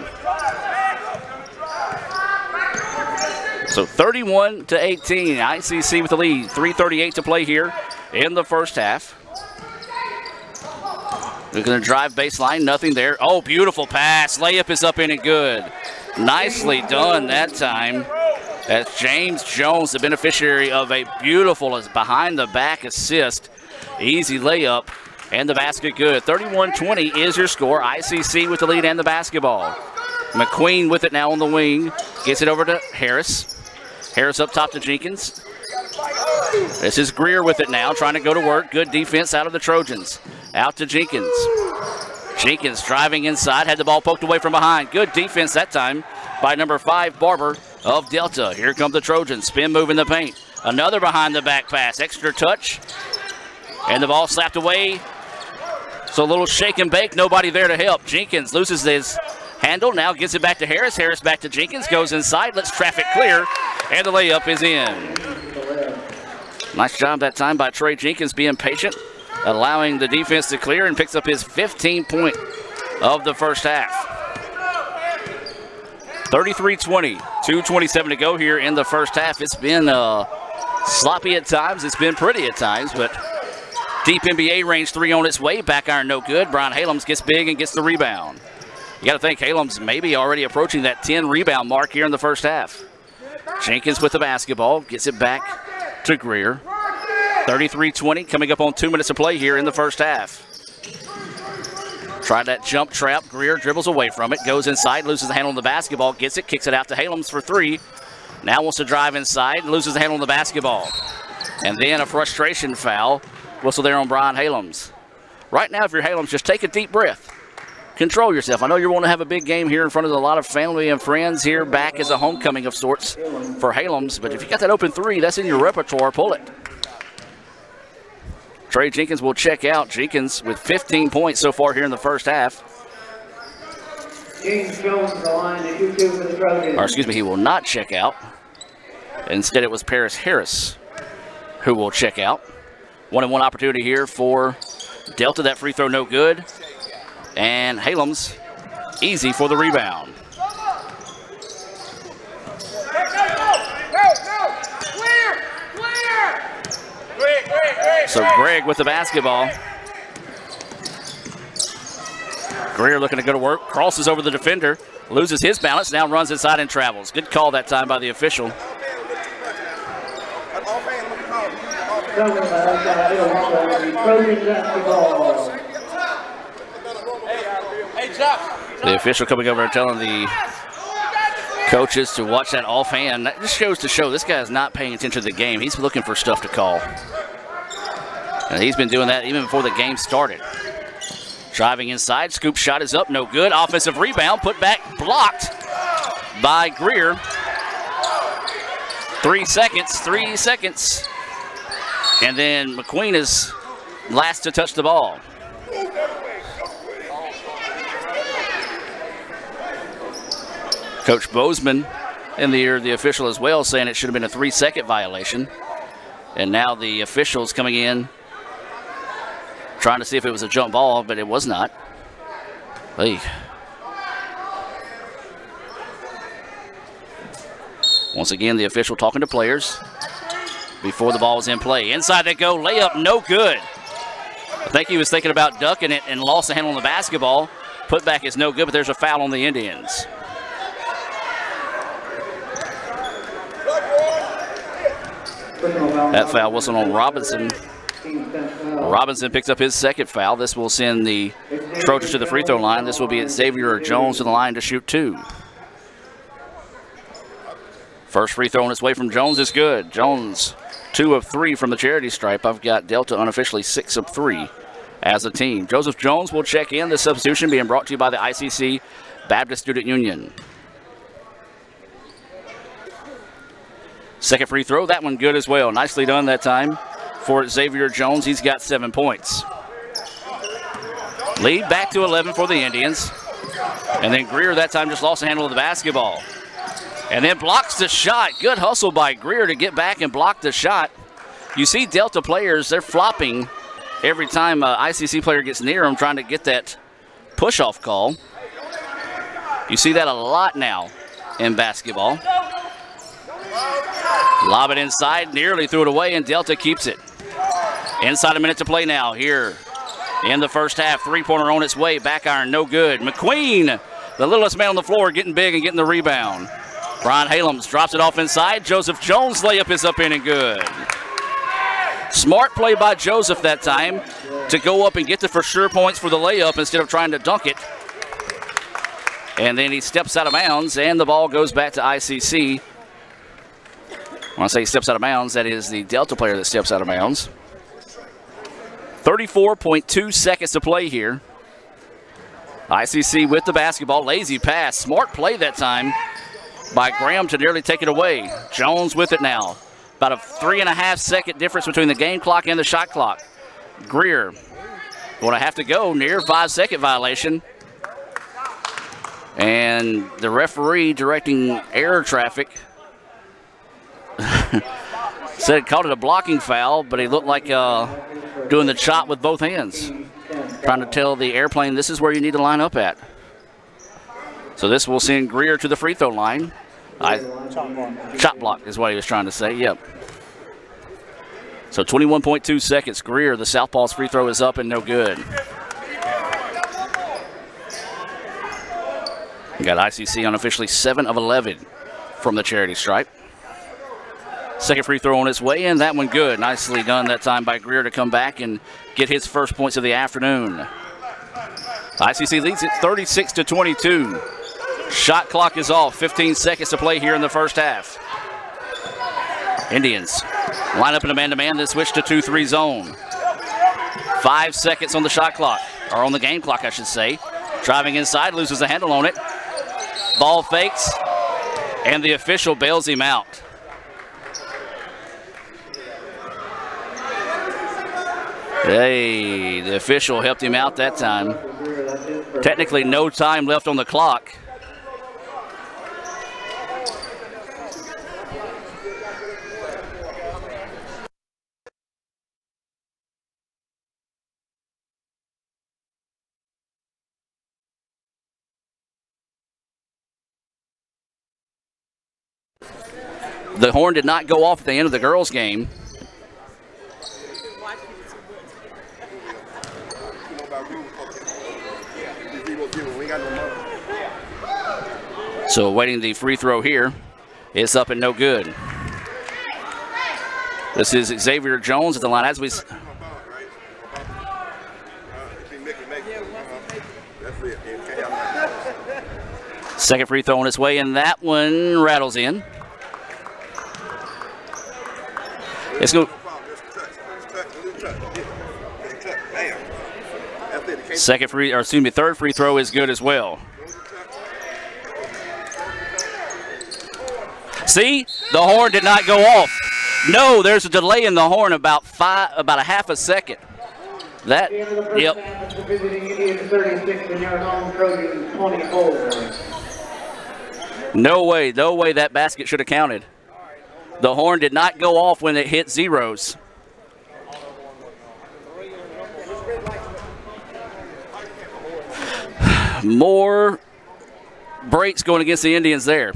So 31 to 18, ICC with the lead. 3:38 to play here in the first half. They're going to drive baseline, nothing there. Oh, beautiful pass. Layup is up in and good. Nicely done that time. That's James Jones, the beneficiary of a beautiful behind-the-back assist. Easy layup, and the basket good. 31-20 is your score. ICC with the lead and the basketball. McQueen with it now on the wing. Gets it over to Harris. Harris up top to Jenkins. This is Greer with it now, trying to go to work. Good defense out of the Trojans. Out to Jenkins. Jenkins driving inside, had the ball poked away from behind. Good defense that time by number 5, Barber of Delta. Here come the Trojans. Spin move in the paint. Another behind the back pass. Extra touch. And the ball slapped away. So a little shake and bake. Nobody there to help. Jenkins loses his handle. Now gets it back to Harris. Harris back to Jenkins. Goes inside. Lets traffic clear. And the layup is in. Nice job that time by Trey Jenkins being patient, allowing the defense to clear, and picks up his 15th point of the first half. 33-20, 2:27 to go here in the first half. It's been sloppy at times. It's been pretty at times, but deep NBA range 3 on its way. Back iron no good. Brian Halams gets big and gets the rebound. You got to think Halams maybe already approaching that 10 rebound mark here in the first half. Jenkins with the basketball, gets it back to Greer. 33-20, coming up on 2 minutes of play here in the first half. Tried that jump trap. Greer dribbles away from it, goes inside, loses the handle on the basketball, gets it, kicks it out to Halams for 3. Now wants to drive inside, loses the handle on the basketball. And then a frustration foul. Whistle there on Brian Halams. Right now, if you're Halams, just take a deep breath. Control yourself. I know you want to have a big game here in front of a lot of family and friends here, back as a homecoming of sorts for Halams. But if you got that open 3, that's in your repertoire. Pull it. Trey Jenkins will check out. Jenkins with 15 points so far here in the first half. James Jones on the line to shoot 2 for the Trojans. Or excuse me, he will not check out. Instead, it was Paris Harris who will check out. 1-and-1 opportunity here for Delta. That free throw no good. And Halams easy for the rebound. So Greg with the basketball. Greer looking to go to work, crosses over the defender, loses his balance, now runs inside and travels. Good call that time by the official. The official coming over and telling the coaches to watch that offhand. That just shows to show this guy is not paying attention to the game. He's looking for stuff to call. And he's been doing that even before the game started. Driving inside, scoop shot is up, no good. Offensive rebound, put back, blocked by Greer. 3 seconds, 3 seconds. And then McQueen is last to touch the ball. Coach Bozeman in the ear of the official as well, saying it should have been a 3-second violation. And now the officials coming in, trying to see if it was a jump ball, but it was not. Hey. Once again, the official talking to players before the ball was in play. Inside they go, layup, no good. I think he was thinking about ducking it and lost the handle on the basketball. Putback is no good, but there's a foul on the Indians. That foul whistle on Robinson. Robinson picks up his second foul. This will send the Trojans to the free throw line. This will be Xavier Jones to the line to shoot 2. First free throw on its way from Jones is good. Jones, 2 of 3 from the charity stripe. I've got Delta unofficially 6 of 3 as a team. Joseph Jones will check in. The substitution being brought to you by the ICC Baptist Student Union. Second free throw, that one good as well. Nicely done that time for Xavier Jones. He's got 7 points. Lead back to 11 for the Indians. And then Greer that time just lost the handle of the basketball. And then blocks the shot. Good hustle by Greer to get back and block the shot. You see Delta players, they're flopping every time an ICC player gets near them, trying to get that push-off call. You see that a lot now in basketball. Lob it inside, nearly threw it away, and Delta keeps it. Inside a minute to play now here in the first half. Three-pointer on its way, back iron, no good. McQueen, the littlest man on the floor, getting big and getting the rebound. Brian Halams drops it off inside. Joseph Jones' layup is up in and good. Smart play by Joseph that time to go up and get the for sure points for the layup instead of trying to dunk it. And then he steps out of bounds, and the ball goes back to ICC. When I say steps out of bounds, that is the Delta player that steps out of bounds. 34.2 seconds to play here. ICC with the basketball. Lazy pass. Smart play that time by Graham to nearly take it away. Jones with it now. About a 3.5 second difference between the game clock and the shot clock. Greer going to have to go near 5 second violation. And the referee directing air traffic said called it a blocking foul, but he looked like doing the chop with both hands, trying to tell the airplane this is where you need to line up at. So this will send Greer to the free throw line. Chop block is what he was trying to say, yep. So 21.2 seconds. Greer, the southpaw's free throw is up and no good. We got ICC unofficially 7 of 11 from the charity stripe. Second free throw on its way, and that one good. Nicely done that time by Greer to come back and get his first points of the afternoon. ICC leads it 36-22. Shot clock is off. 15 seconds to play here in the first half. Indians line up in a man-to-man, then switch to 2-3 zone. 5 seconds on the shot clock, or on the game clock, I should say. Driving inside, loses the handle on it. Ball fakes, and the official bails him out. Hey, the official helped him out that time. Technically no time left on the clock. The horn did not go off at the end of the girls' game. So awaiting the free throw here. It's up and no good. This is Xavier Jones at the line as we... Second free throw on its way, and that one rattles in. Let's go. Third free throw is good as well. See, The horn did not go off. No, there's a delay in the horn about a half a second. That, yep. No way that basket should have counted. The horn did not go off when it hit zeros. More breaks going against the Indians there.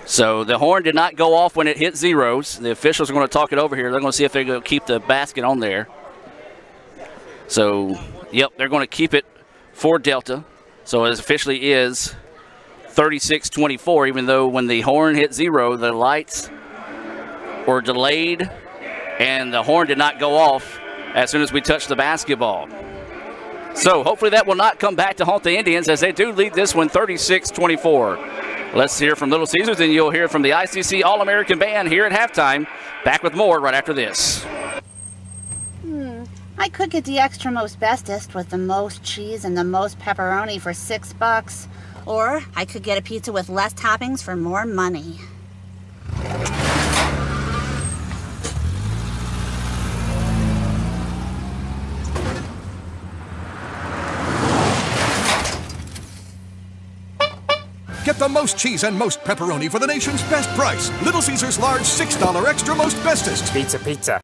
So the horn did not go off when it hit zeros. The officials are going to talk it over here. They're going to see if they're going to keep the basket on there. So, yep, they're going to keep it for Delta. So it officially is 36-24, even though when the horn hit zero, the lights were delayed and the horn did not go off as soon as we touched the basketball. So hopefully that will not come back to haunt the Indians as they do lead this one 36-24. Let's hear from Little Caesars, and you'll hear from the ICC All-American Band here at halftime. Back with more right after this. I could get the extra most bestest with the most cheese and the most pepperoni for $6. Or I could get a pizza with less toppings for more money. Get the most cheese and most pepperoni for the nation's best price. Little Caesars large $6 extra most bestest. Pizza, pizza.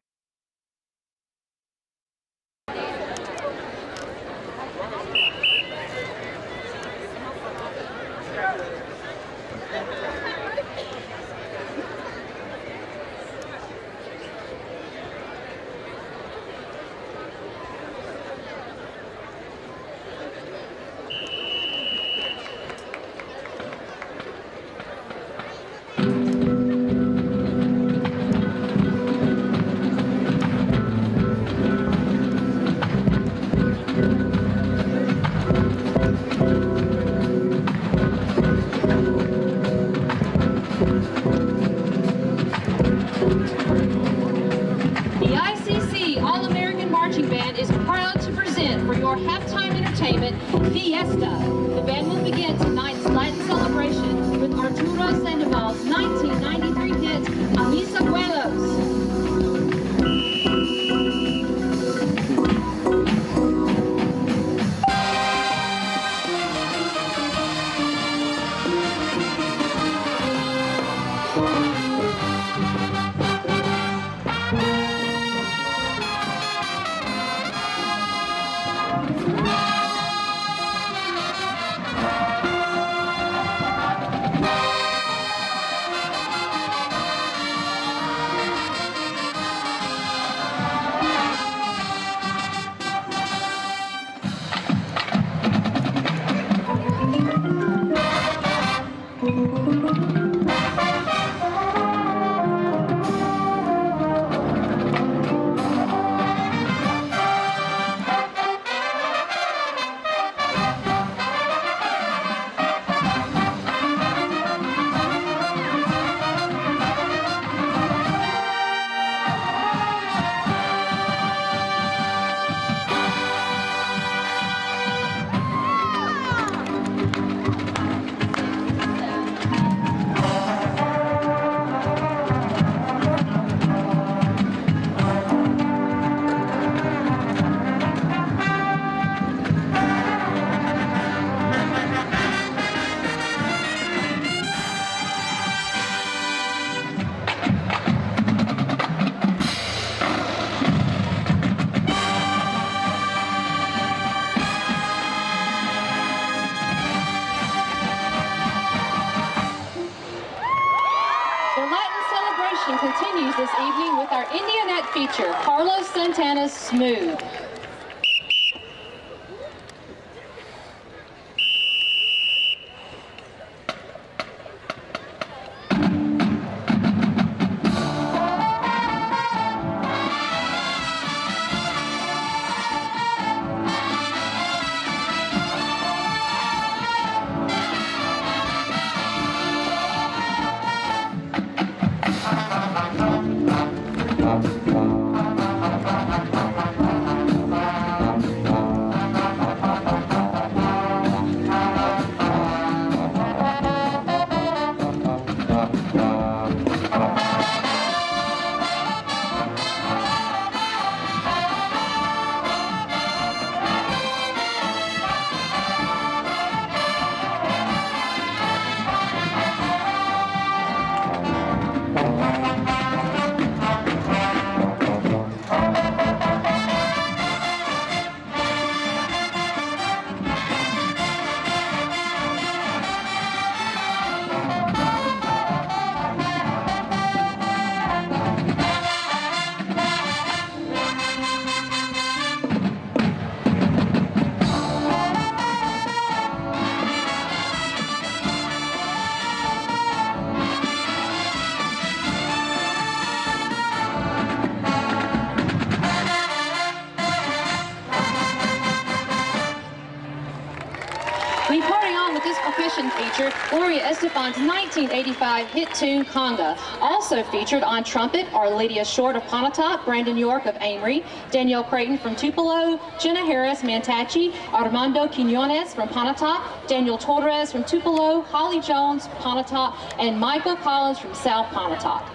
Continues this evening with our Indianette feature, Carlos Santana's Smooth. featured Gloria Estefan's 1985 hit tune, Conga. Also featured on trumpet are Lydia Short of Pontotoc, Brandon York of Amory, Danielle Creighton from Tupelo, Jenna Harris, Mantachi, Armando Quinones from Pontotoc, Daniel Torres from Tupelo, Holly Jones, Pontotoc, and Michael Collins from South Pontotoc.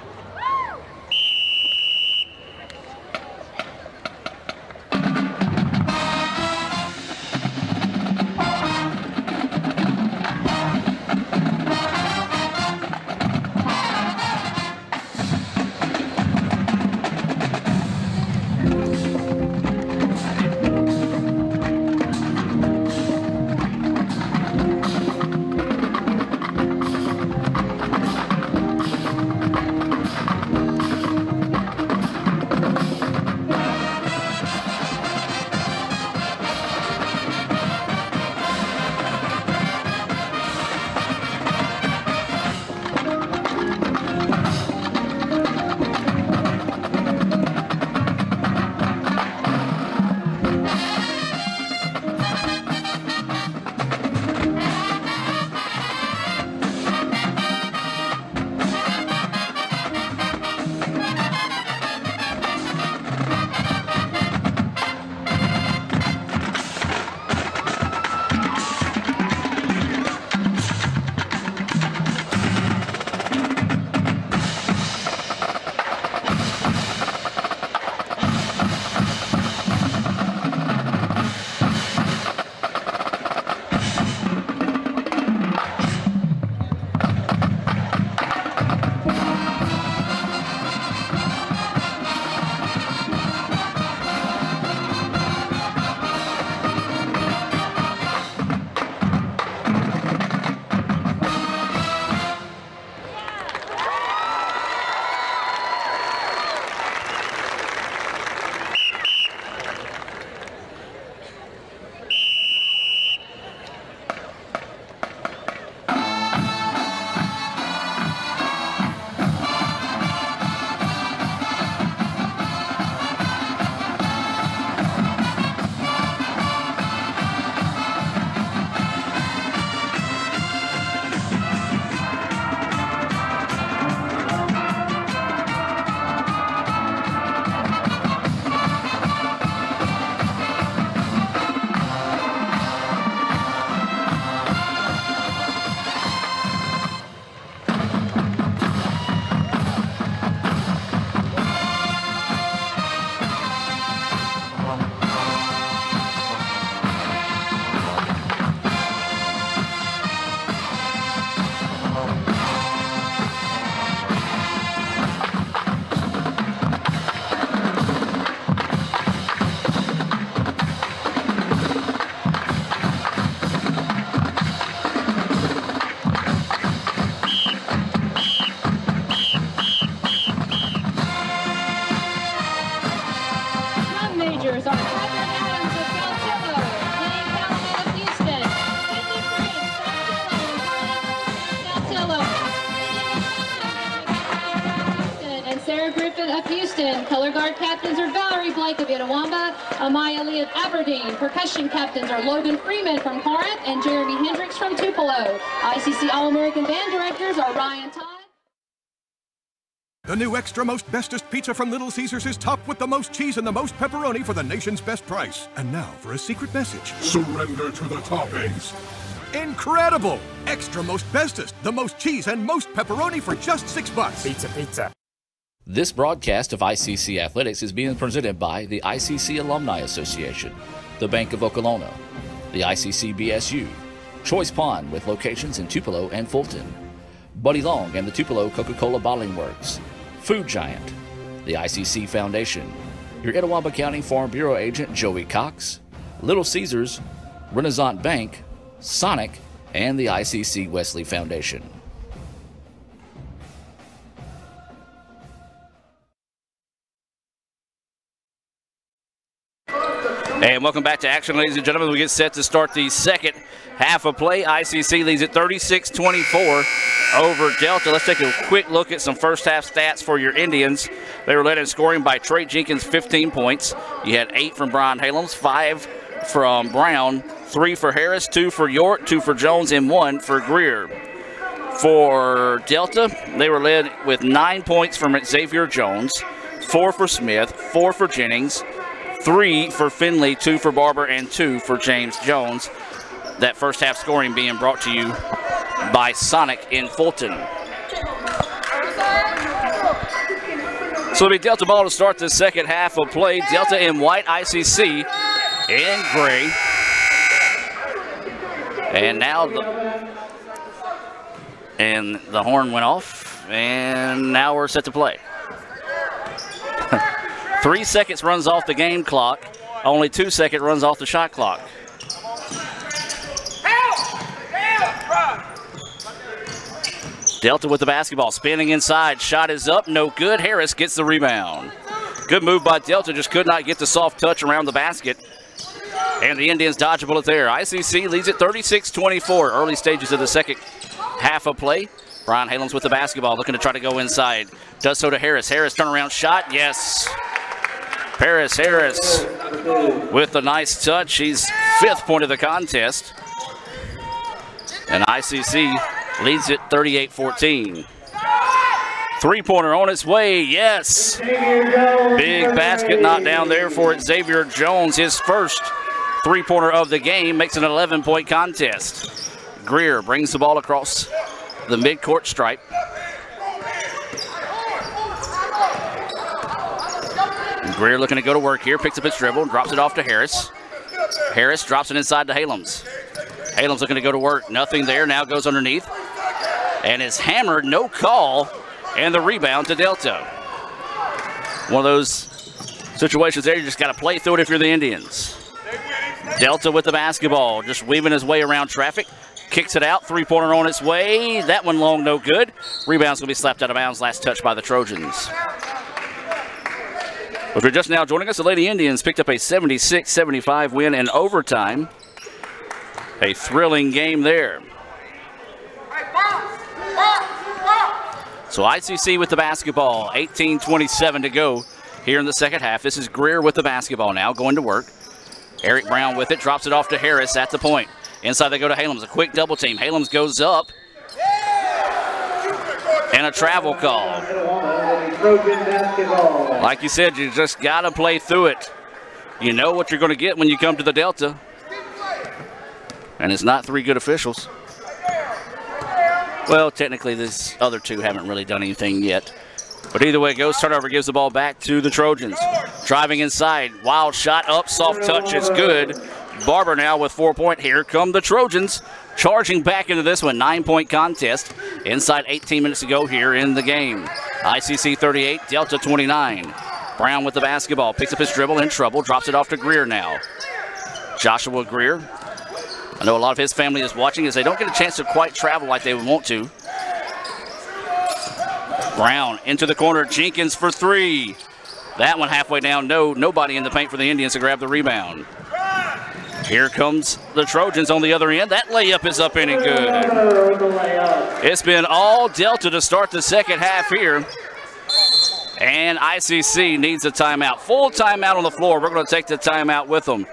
Of Houston. Color guard captains are Valerie Blake of Itawamba, Amaya Lee of Aberdeen. Percussion captains are Logan Freeman from Corinth and Jeremy Hendricks from Tupelo. ICC All-American band directors are Ryan Todd. The new extra most bestest pizza from Little Caesars is topped with the most cheese and the most pepperoni for the nation's best price. And now for a secret message. Surrender to the toppings. Incredible! Extra most bestest, the most cheese and most pepperoni for just $6. Pizza, pizza. This broadcast of ICC Athletics is being presented by the ICC Alumni Association, the Bank of Okolona, the ICC BSU, Choice Pond with locations in Tupelo and Fulton, Buddy Long and the Tupelo Coca-Cola Bottling Works, Food Giant, the ICC Foundation, your Itawamba County Farm Bureau agent Joey Cox, Little Caesars, Renaissance Bank, Sonic, and the ICC Wesley Foundation. And welcome back to action, ladies and gentlemen. We get set to start the second half of play. ICC leads at 36-24 over Delta. Let's take a quick look at some first half stats for your Indians. They were led in scoring by Trey Jenkins, 15 points. You had 8 from Brian Halems, 5 from Brown, 3 for Harris, 2 for York, 2 for Jones, and 1 for Greer. For Delta, they were led with 9 points from Xavier Jones, 4 for Smith, 4 for Jennings, 3 for Finley, 2 for Barber, and 2 for James Jones. That first half scoring being brought to you by Sonic in Fulton. So it'll be Delta ball to start the second half of play. Delta in white, ICC in gray. And now the horn went off, and now we're set to play. 3 seconds runs off the game clock. Only 2 seconds runs off the shot clock. Delta with the basketball, spinning inside. Shot is up, no good. Harris gets the rebound. Good move by Delta, just could not get the soft touch around the basket. And the Indians dodge a bullet there. ICC leads it 36-24. Early stages of the second half of play. Brian Halams with the basketball, looking to try to go inside. Does so to Harris. Harris turnaround shot, yes. Paris Harris with a nice touch. He's 5th point of the contest. And ICC leads it 38-14. 3-pointer on its way, yes. Big basket knocked down there for Xavier Jones. His first 3-pointer of the game, makes it an 11-point contest. Greer brings the ball across the midcourt stripe. Greer looking to go to work here, picks up his dribble, drops it off to Harris. Harris drops it inside to Halams. Halams looking to go to work, nothing there, now goes underneath. And is hammered, no call, and the rebound to Delta. One of those situations there, you just got to play through it if you're the Indians. Delta with the basketball, just weaving his way around traffic. Kicks it out, 3-pointer on its way. That one long, no good. Rebound's going to be slapped out of bounds, last touch by the Trojans. If you're just now joining us, the Lady Indians picked up a 76-75 win in overtime. A thrilling game there. So ICC with the basketball, 18:27 to go here in the second half. This is Greer with the basketball now, going to work. Eric Brown with it, drops it off to Harris at the point. Inside they go to Halams, a quick double team. Halams goes up. And a travel call. Like you said, you just got to play through it. You know what you're going to get when you come to the Delta. And it's not 3 good officials. Well, technically, these other 2 haven't really done anything yet. But either way it goes, turnover gives the ball back to the Trojans. Driving inside, wild shot up, soft touch, it's good. Barber now with 4 point. Here come the Trojans, charging back into this one. 9-point contest. Inside 18 minutes to go here in the game. ICC 38, Delta 29. Brown with the basketball, picks up his dribble, in trouble, drops it off to Greer now. Joshua Greer. I know a lot of his family is watching as they don't get a chance to quite travel like they would want to. Brown into the corner, Jenkins for 3. That one halfway down, nobody in the paint for the Indians to grab the rebound. Here comes the Trojans on the other end. That layup is up in and good. It's been all Delta to start the second half here. And ICC needs a timeout. Full timeout on the floor. We're going to take the timeout with them.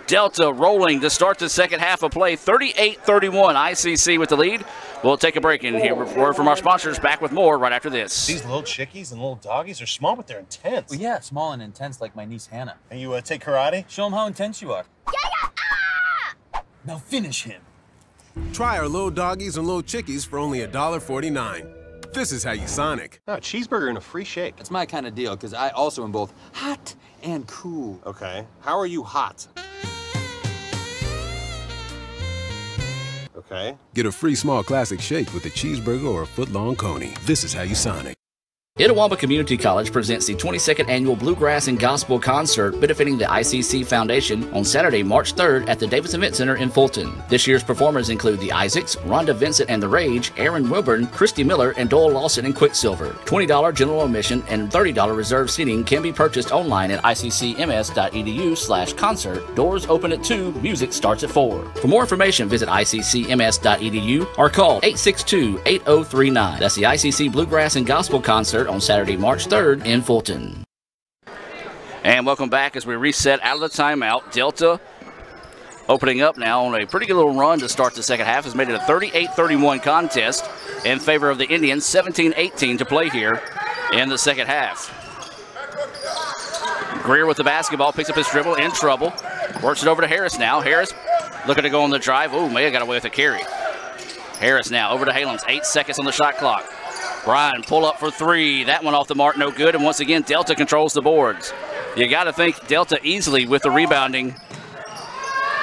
Delta rolling to start the second half of play. 38-31, ICC with the lead. We'll take a break in here. Word from our sponsors. Back with more right after this. These little chickies and little doggies are small, but they're intense. Well, yeah, small and intense like my niece Hannah. And you take karate? Show them how intense you are. Now finish him. Try our little doggies and little chickies for only $1.49. This is how you Sonic. No, a cheeseburger and a free shake. That's my kind of deal, because I also am both hot and cool. Okay. How are you hot? Okay. Get a free small classic shake with a cheeseburger or a foot-long coney. This is how you Sonic. Itawamba Community College presents the 22nd Annual Bluegrass and Gospel Concert benefiting the ICC Foundation on Saturday, March 3rd at the Davis Event Center in Fulton. This year's performers include the Isaacs, Rhonda Vincent and the Rage, Aaron Wilburn, Christy Miller, and Doyle Lawson and Quicksilver. $20 general admission and $30 reserved seating can be purchased online at iccms.edu/concert. Doors open at 2, music starts at 4. For more information, visit iccms.edu or call 862-8039. That's the ICC Bluegrass and Gospel Concert on Saturday, March 3rd in Fulton. And welcome back as we reset out of the timeout. Delta opening up now on a pretty good little run to start the second half, has made it a 38-31 contest in favor of the Indians. 17-18 to play here in the second half. Greer with the basketball, picks up his dribble, in trouble. Works it over to Harris now. Harris looking to go on the drive. Ooh, may have got away with a carry. Harris now over to Halams. 8 seconds on the shot clock. Bryan pull up for three. That one off the mark, no good. And once again, Delta controls the boards. You got to think Delta easily with the rebounding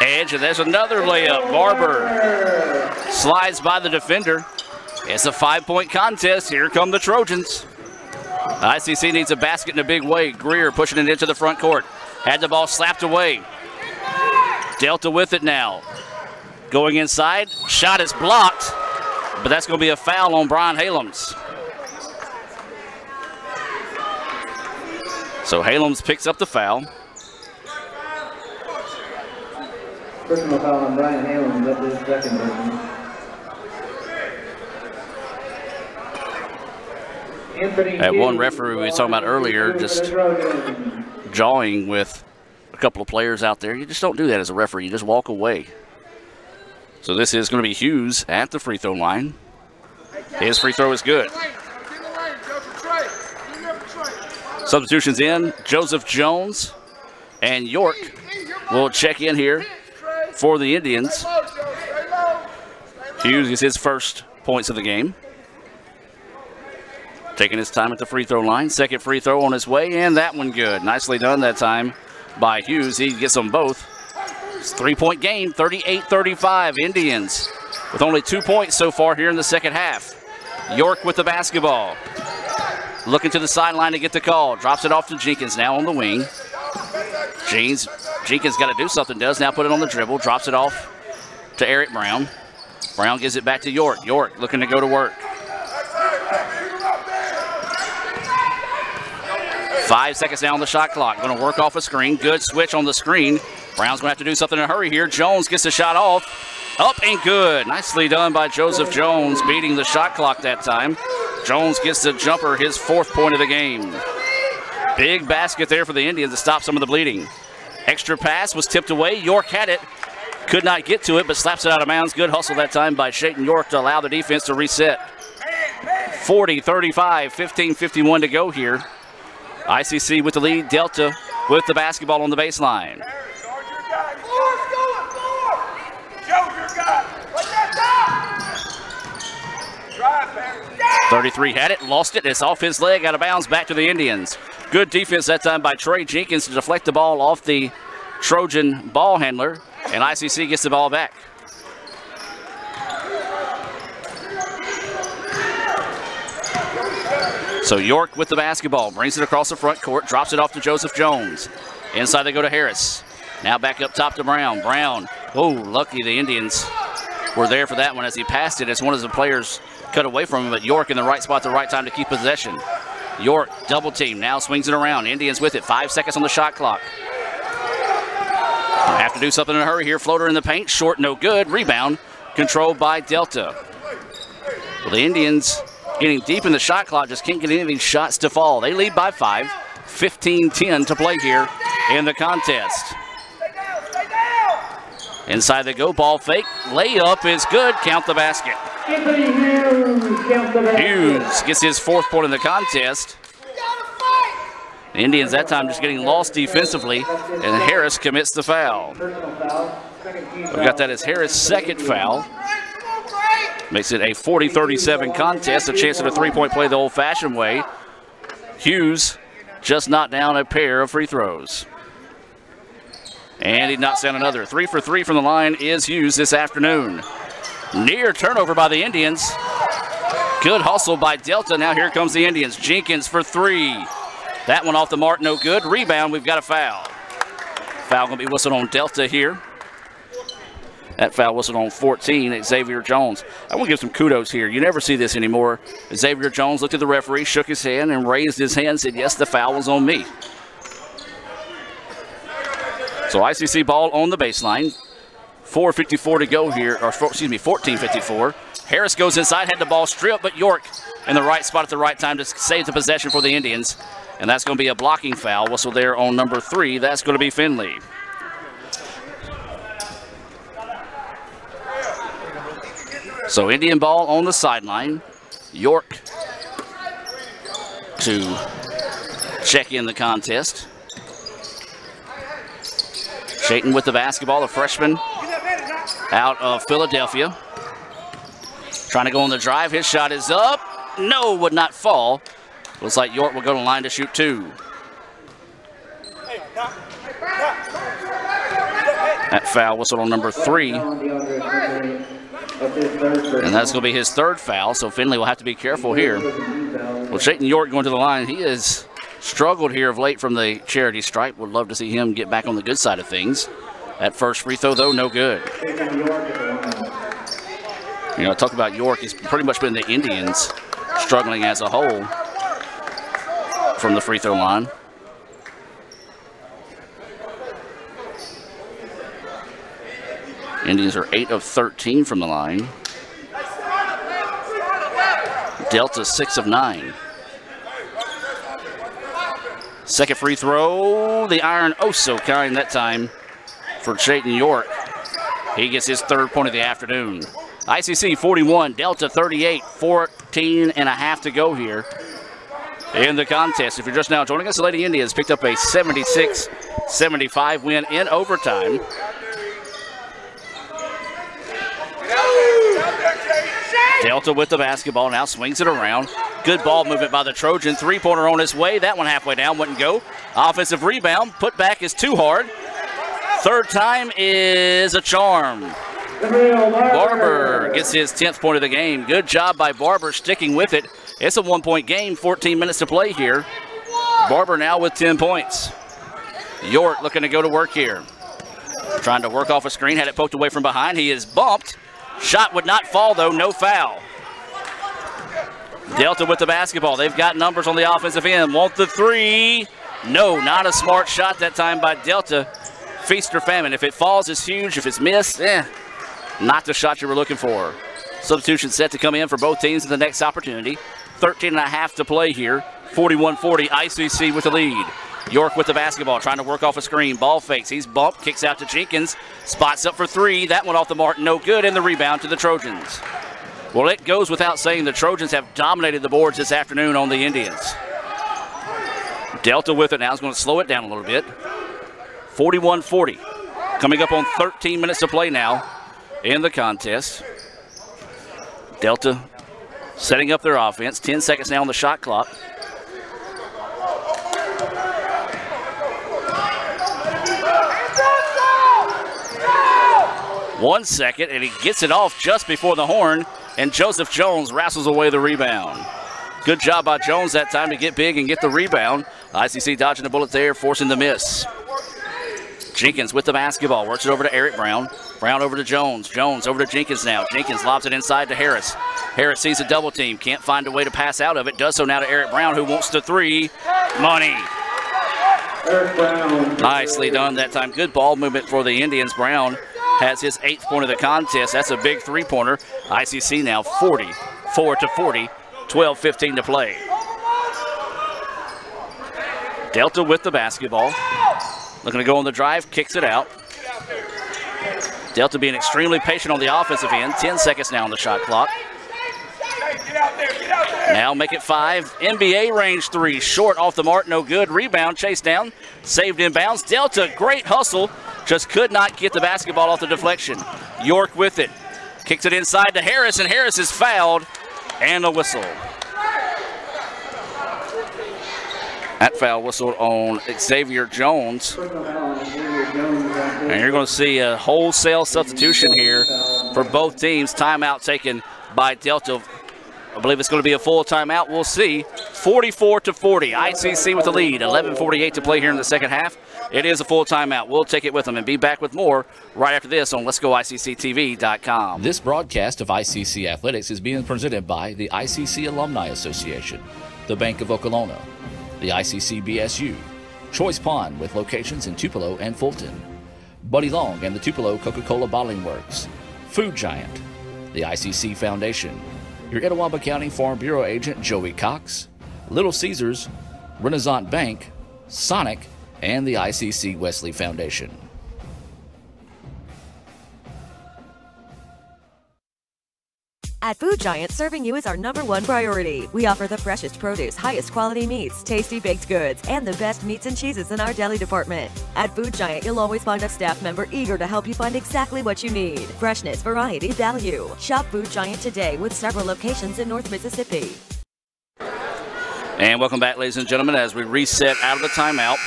edge. And there's another layup. Barber slides by the defender. It's a 5-point contest. Here come the Trojans. ICC needs a basket in a big way. Greer pushing it into the front court. Had the ball slapped away. Delta with it now. Going inside. Shot is blocked. But that's going to be a foul on Brian Halams. So Halams picks up the foul. Personal foul on Brian Halams. That's his second person. That one referee we were talking about earlier just jawing with a couple of players out there. You just don't do that as a referee. You just walk away. So this is going to be Hughes at the free throw line. His free throw is good. Substitutions in. Joseph Jones and York will check in here for the Indians. Hughes gets his first points of the game. Taking his time at the free throw line. Second free throw on his way, and that one good. Nicely done that time by Hughes. He gets them both. It's a 3-point game, 38-35. Indians with only 2 points so far here in the second half. York with the basketball. Looking to the sideline to get the call. Drops it off to Jenkins now on the wing. Jenkins got to do something. Does now put it on the dribble. Drops it off to Eric Brown. Brown gives it back to York. York looking to go to work. 5 seconds now on the shot clock. Going to work off a screen. Good switch on the screen. Brown's going to have to do something in a hurry here. Jones gets the shot off. Up and good. Nicely done by Joseph Jones, beating the shot clock that time. Jones gets the jumper, his 4th point of the game. Big basket there for the Indians to stop some of the bleeding. Extra pass was tipped away. York had it. Could not get to it, but slaps it out of bounds. Good hustle that time by Shayton York to allow the defense to reset. 40-35, 15:51 to go here. ICC with the lead. Delta with the basketball on the baseline. 33 had it, lost it. It's off his leg, out of bounds, back to the Indians. Good defense that time by Trey Jenkins to deflect the ball off the Trojan ball handler, and ICC gets the ball back. So York with the basketball, brings it across the front court, drops it off to Joseph Jones. Inside they go to Harris. Now back up top to Brown. Brown, oh, lucky the Indians were there for that one as he passed it as one of the players cut away from him, but York in the right spot at the right time to keep possession. York double team, now swings it around. Indians with it, 5 seconds on the shot clock. Have to do something in a hurry here. Floater in the paint, short, no good. Rebound controlled by Delta. Well, the Indians getting deep in the shot clock, just can't get any of these shots to fall. They lead by 5, 15-10 to play here in the contest. Inside they go, ball fake, layup is good, count the basket. Hughes gets his 4th point in the contest. The Indians that time just getting lost defensively, and Harris commits the foul. We've got that as Harris' 2nd foul. Makes it a 40-37 contest, a chance at a 3-point play the old-fashioned way. Hughes just knocked down a pair of free throws. And he knocks down another. 3 for 3 from the line is Hughes this afternoon. Near turnover by the Indians. Good hustle by Delta. Now here comes the Indians. Jenkins for 3. That one off the mark, no good. Rebound, we've got a foul. Foul going to be whistled on Delta here. That foul whistled on 14, Xavier Jones. I want to give some kudos here. You never see this anymore. Xavier Jones looked at the referee, shook his hand, and raised his hand and said, yes, the foul was on me. So ICC ball on the baseline. 4:54 to go here, or 14:54. Harris goes inside, had the ball stripped, but York in the right spot at the right time to save the possession for the Indians. And that's going to be a blocking foul whistle there on number 3. That's going to be Finley. So Indian ball on the sideline. York to check in the contest. Chayton with the basketball, a freshman out of Philadelphia. Trying to go on the drive. His shot is up. No, would not fall. Looks like York will go to the line to shoot 2. That foul whistle on number 3. And that's going to be his 3rd foul, so Finley will have to be careful here. Well, Chayton York going to the line. He has struggled here of late from the charity stripe. Would love to see him get back on the good side of things. That first free throw, though, no good. You know, talk about York. He's pretty much been the Indians struggling as a whole from the free throw line. Indians are 8 of 13 from the line. Delta 6 of 9. Second free throw, the iron oh so kind that time for Chayton York. He gets his 3rd point of the afternoon. ICC 41, Delta 38, 14 and a half to go here in the contest. If you're just now joining us, the Lady Indians picked up a 76-75 win in overtime. Delta with the basketball, now swings it around. Good ball movement by the Trojan. 3-pointer on its way. That one halfway down, wouldn't go. Offensive rebound, put back is too hard. 3rd time is a charm. Barber gets his 10th point of the game. Good job by Barber sticking with it. It's a 1-point game, 14 minutes to play here. Barber now with 10 points. York looking to go to work here. Trying to work off a screen, had it poked away from behind. He is bumped. Shot would not fall, though, no foul. Delta with the basketball. They've got numbers on the offensive end. Want the 3. No, not a smart shot that time by Delta. Feast or famine. If it falls, it's huge. If it's missed, not the shot you were looking for. Substitution set to come in for both teams in the next opportunity. 13 and a half to play here. 41-40, ICC with the lead. York with the basketball, trying to work off a screen. Ball fakes. He's bumped, kicks out to Jenkins. Spots up for 3. That one off the mark, no good, and the rebound to the Trojans. Well, it goes without saying the Trojans have dominated the boards this afternoon on the Indians. Delta with it now is going to slow it down a little bit. 41-40. Coming up on 13 minutes to play now in the contest. Delta setting up their offense. 10 seconds now on the shot clock. One second, and he gets it off just before the horn, and Joseph Jones wrestles away the rebound. Good job by Jones that time to get big and get the rebound. ICC dodging the bullet there, forcing the miss. Jenkins with the basketball, works it over to Eric Brown. Brown over to Jones. Jones over to Jenkins now. Jenkins lobs it inside to Harris. Harris sees a double team, can't find a way to pass out of it. Does so now to Eric Brown, who wants the 3. Money. Nicely done that time. Good ball movement for the Indians. Brown has his 8th point of the contest. That's a big 3-pointer. ICC now 44-40, 12:15 to play. Delta with the basketball. Looking to go on the drive, kicks it out. Delta being extremely patient on the offensive end. 10 seconds now on the shot clock. Now make it 5. NBA range 3. Short off the mark, no good. Rebound, chase down. Saved inbounds. Delta, great hustle. Just could not get the basketball off the deflection. York with it. Kicks it inside to Harris, and Harris is fouled. And a whistle. That foul whistled on Xavier Jones. And you're going to see a wholesale substitution here for both teams. Timeout taken by Delta. I believe it's going to be a full timeout. We'll see. 44-40. ICC with the lead. 11:48 to play here in the second half. It is a full timeout. We'll take it with them and be back with more right after this on Let'sGoICCTV.com. This broadcast of ICC Athletics is being presented by the ICC Alumni Association, the Bank of Okolona, the ICC BSU, Choice Pond with locations in Tupelo and Fulton, Buddy Long and the Tupelo Coca-Cola Bottling Works, Food Giant, the ICC Foundation, your Etowah County Farm Bureau agent Joey Cox, Little Caesars, Renaissance Bank, Sonic, and the ICC Wesley Foundation. At Food Giant, serving you is our #1 priority. We offer the freshest produce, highest quality meats, tasty baked goods, and the best meats and cheeses in our deli department. At Food Giant, you'll always find a staff member eager to help you find exactly what you need. Freshness, variety, value. Shop Food Giant today with several locations in North Mississippi. And welcome back, ladies and gentlemen, as we reset out of the timeout.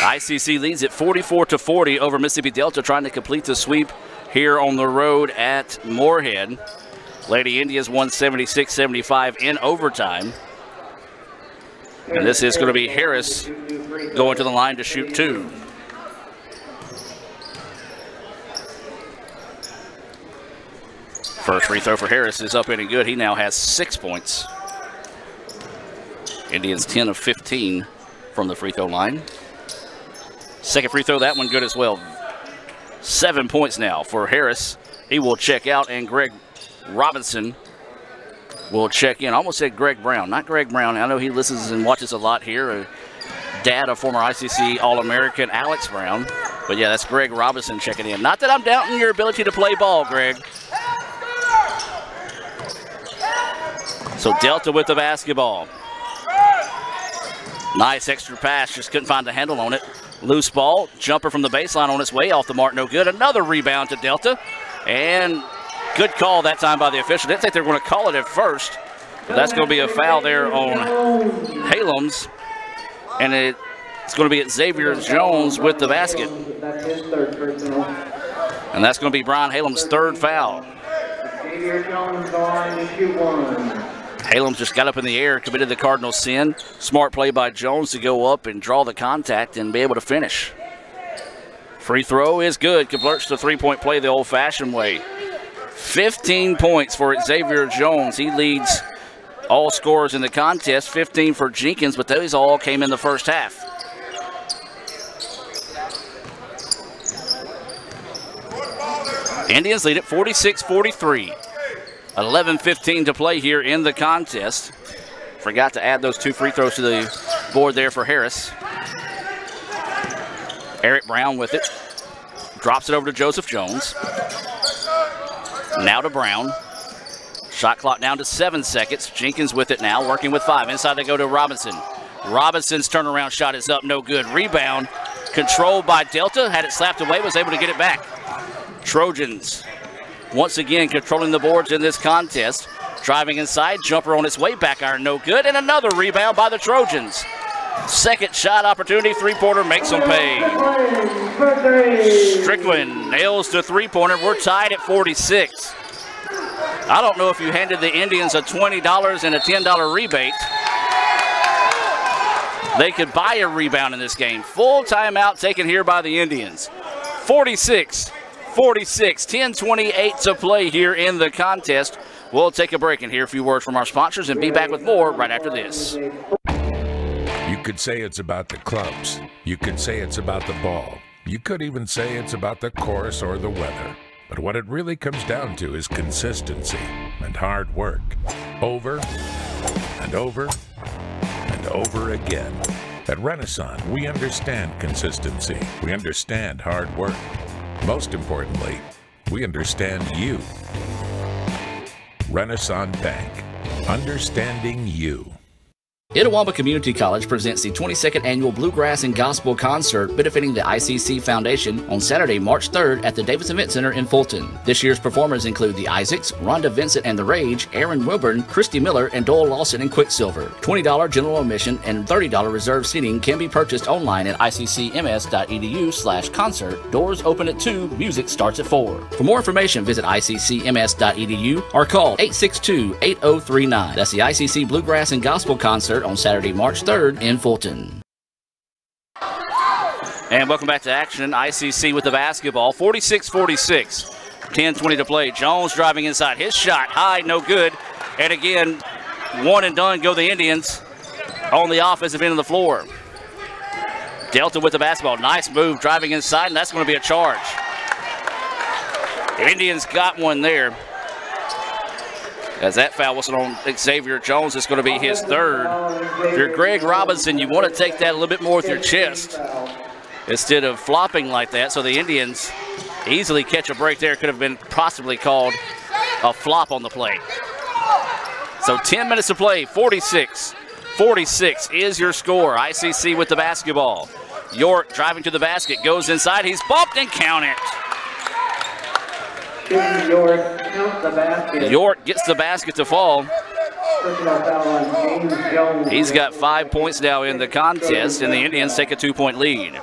ICC leads it 44-40 over Mississippi Delta, trying to complete the sweep here on the road at Moorhead. Lady Indians won 76-75 in overtime. And this is going to be Harris going to the line to shoot 2. First free throw for Harris is up and good. He now has 6 points. Indians 10 of 15 from the free throw line. Second free throw, that one good as well. 7 points now for Harris. He will check out, and Greg Robinson will check in. I almost said Greg Brown, not Greg Brown. I know he listens and watches a lot here. Dad of former ICC All-American Alex Brown. But yeah, that's Greg Robinson checking in. Not that I'm doubting your ability to play ball, Greg. So Delta with the basketball. Nice extra pass, just couldn't find the handle on it. Loose ball, jumper from the baseline on its way off the mark, no good. Another rebound to Delta, and good call that time by the official. Didn't think they were going to call it at first, but that's going to be a foul there on Halems, and it's going to be at Xavier Jones with the basket. And that's going to be Brian Halems' 3rd foul. Xavier Jones on to shoot 1. Halems just got up in the air, committed the Cardinal sin. Smart play by Jones to go up and draw the contact and be able to finish. Free throw is good. Converts to 3-point play the old-fashioned way. 15 points for Xavier Jones. He leads all scorers in the contest. 15 for Jenkins, but those all came in the first half. Indians lead at 46-43. 11:15 to play here in the contest. Forgot to add those 2 free throws to the board there for Harris. Eric Brown with it. Drops it over to Joseph Jones. Now to Brown. Shot clock down to 7 seconds. Jenkins with it now, working with 5. Inside they go to Robinson. Robinson's turnaround shot is up, no good. Rebound controlled by Delta. Had it slapped away, was able to get it back. Trojans once again controlling the boards in this contest. Driving inside, jumper on its way, back iron no good, and another rebound by the Trojans. Second shot opportunity, 3-pointer makes them pay. Strickland nails the 3-pointer. We're tied at 46. I don't know if you handed the Indians a $20 and a $10 rebate. They could buy a rebound in this game. Full timeout taken here by the Indians. 46. 10:28 to play here in the contest. We'll take a break and hear a few words from our sponsors and be back with more right after this. You could say it's about the clubs. You could say it's about the ball. You could even say it's about the course or the weather. But what it really comes down to is consistency and hard work. Over and over and over again. At Renaissance, we understand consistency. We understand hard work. Most importantly, we understand you. Renaissance Bank. Understanding you. Itawamba Community College presents the 22nd Annual Bluegrass and Gospel Concert benefiting the ICC Foundation on Saturday, March 3rd at the Davis Event Center in Fulton. This year's performers include the Isaacs, Rhonda Vincent and the Rage, Aaron Wilburn, Christy Miller, and Doyle Lawson and Quicksilver. $20 general admission and $30 reserved seating can be purchased online at iccms.edu/concert. Doors open at 2, music starts at 4. For more information, visit iccms.edu or call 862-8039. That's the ICC Bluegrass and Gospel Concert on Saturday, March 3rd in Fulton. And welcome back to action. ICC with the basketball. 46-46. 10:20 to play. Jones driving inside. His shot high, no good. And again, one and done go the Indians on the offensive end of the floor. Delta with the basketball. Nice move driving inside, and that's going to be a charge. The Indians got one there. As that foul whistle on Xavier Jones, it's going to be his 3rd. If you're Greg Robinson, you want to take that a little bit more with your chest instead of flopping like that. So the Indians easily catch a break there. Could have been possibly called a flop on the play. So 10 minutes to play, 46-46 is your score. ICC with the basketball. York driving to the basket, goes inside, he's bumped and count it. York counts the basket. York gets the basket to fall. Personal foul on James Jones. He's got 5 points now in the contest, and the Indians take a 2-point lead.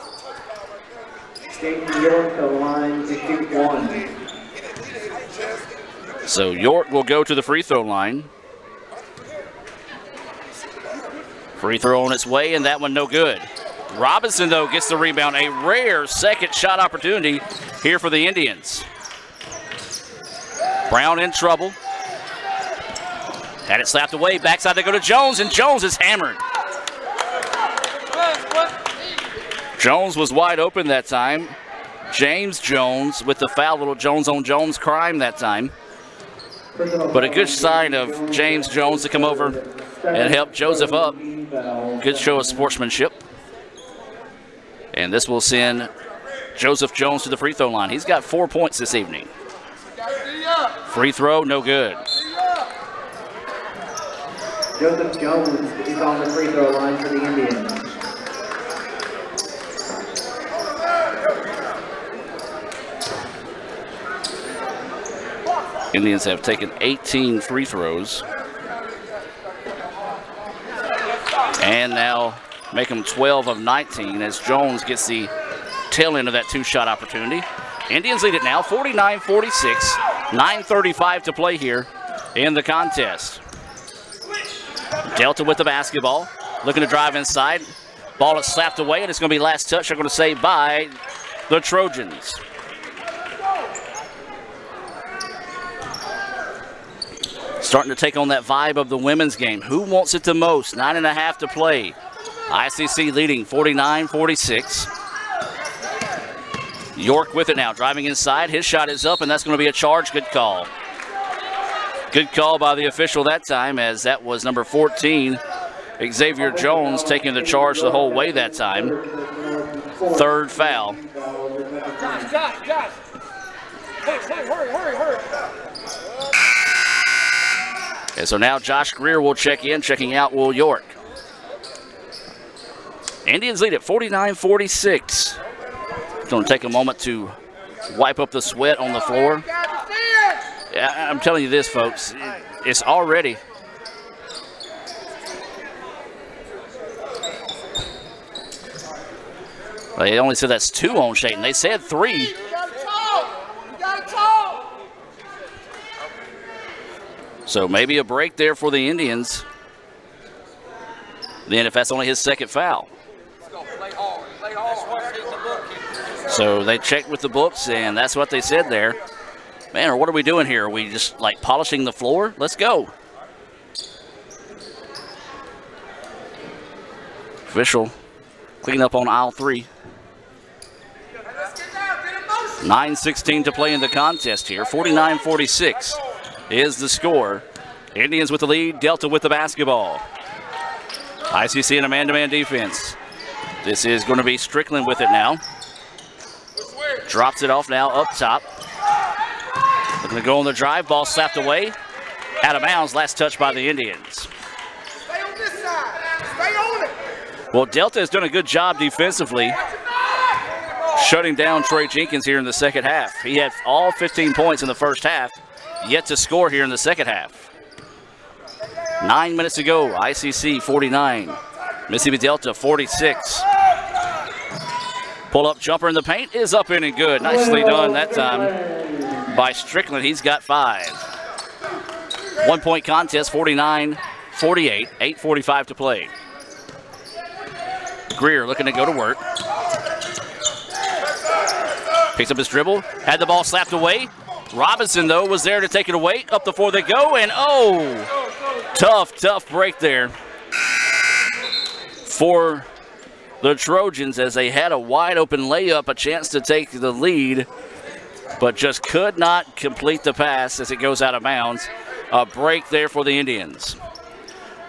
James York to the line to shoot one. So York will go to the free throw line. Free throw on its way, and that one no good. Robinson, though, gets the rebound. A rare second shot opportunity here for the Indians. Brown in trouble. Had it slapped away. Backside they go to Jones, and Jones is hammered. Jones was wide open that time. James Jones with the foul. Little Jones on Jones crime that time. But a good sign of James Jones to come over and help Joseph up. Good show of sportsmanship. And this will send Joseph Jones to the free throw line. He's got 4 points this evening. Free throw, no good. Joseph Jones is on the free throw line for the Indians. Indians have taken 18 free throws. And now make them 12 of 19 as Jones gets the tail end of that two-shot opportunity. Indians lead it now, 49-46, 9:35 to play here in the contest. Delta with the basketball, looking to drive inside. Ball is slapped away, and it's going to be last touch, I'm going to say, by the Trojans. Starting to take on that vibe of the women's game. Who wants it the most? 9.5 to play. ICC leading 49-46. York with it now, driving inside. His shot is up, and that's going to be a charge. Good call. Good call by the official that time, as that was number 14, Xavier Jones, taking the charge the whole way that time. Third foul. Josh. Hey, hurry. Okay, so now Josh Greer will check in. Checking out will York. Indians lead at 49-46. Going to take a moment to wipe up the sweat on the floor. I'm telling you this, folks. It's already. They only said that's 2 on Shayton. They said 3. You gotta talk. So maybe a break there for the Indians. Then if that's only his second foul. So they checked with the books, and that's what they said there. Man, what are we doing here? Are we just like polishing the floor? Let's go. Official clean up on aisle 3. 9:16 to play in the contest here. 49-46 is the score. Indians with the lead, Delta with the basketball. ICC in a man-to-man defense. This is going to be Strickland with it now. Drops it off now up top. Looking to go on the drive, ball slapped away. Out of bounds, last touch by the Indians. Stay on this side. Stay on it. Well, Delta has done a good job defensively, shutting down Trey Jenkins here in the second half. He had all 15 points in the first half, yet to score here in the second half. 9 minutes to go, ICC 49, Mississippi Delta 46. Pull-up jumper in the paint is up in and good. Nicely done that time by Strickland. He's got 5. 1 point contest, 49-48, 8:45 to play. Greer looking to go to work. Picks up his dribble, had the ball slapped away. Robinson, though, was there to take it away. Up the floor they go, and tough break there for the Trojans as they had a wide open layup, a chance to take the lead, but just could not complete the pass as it goes out of bounds. A break there for the Indians.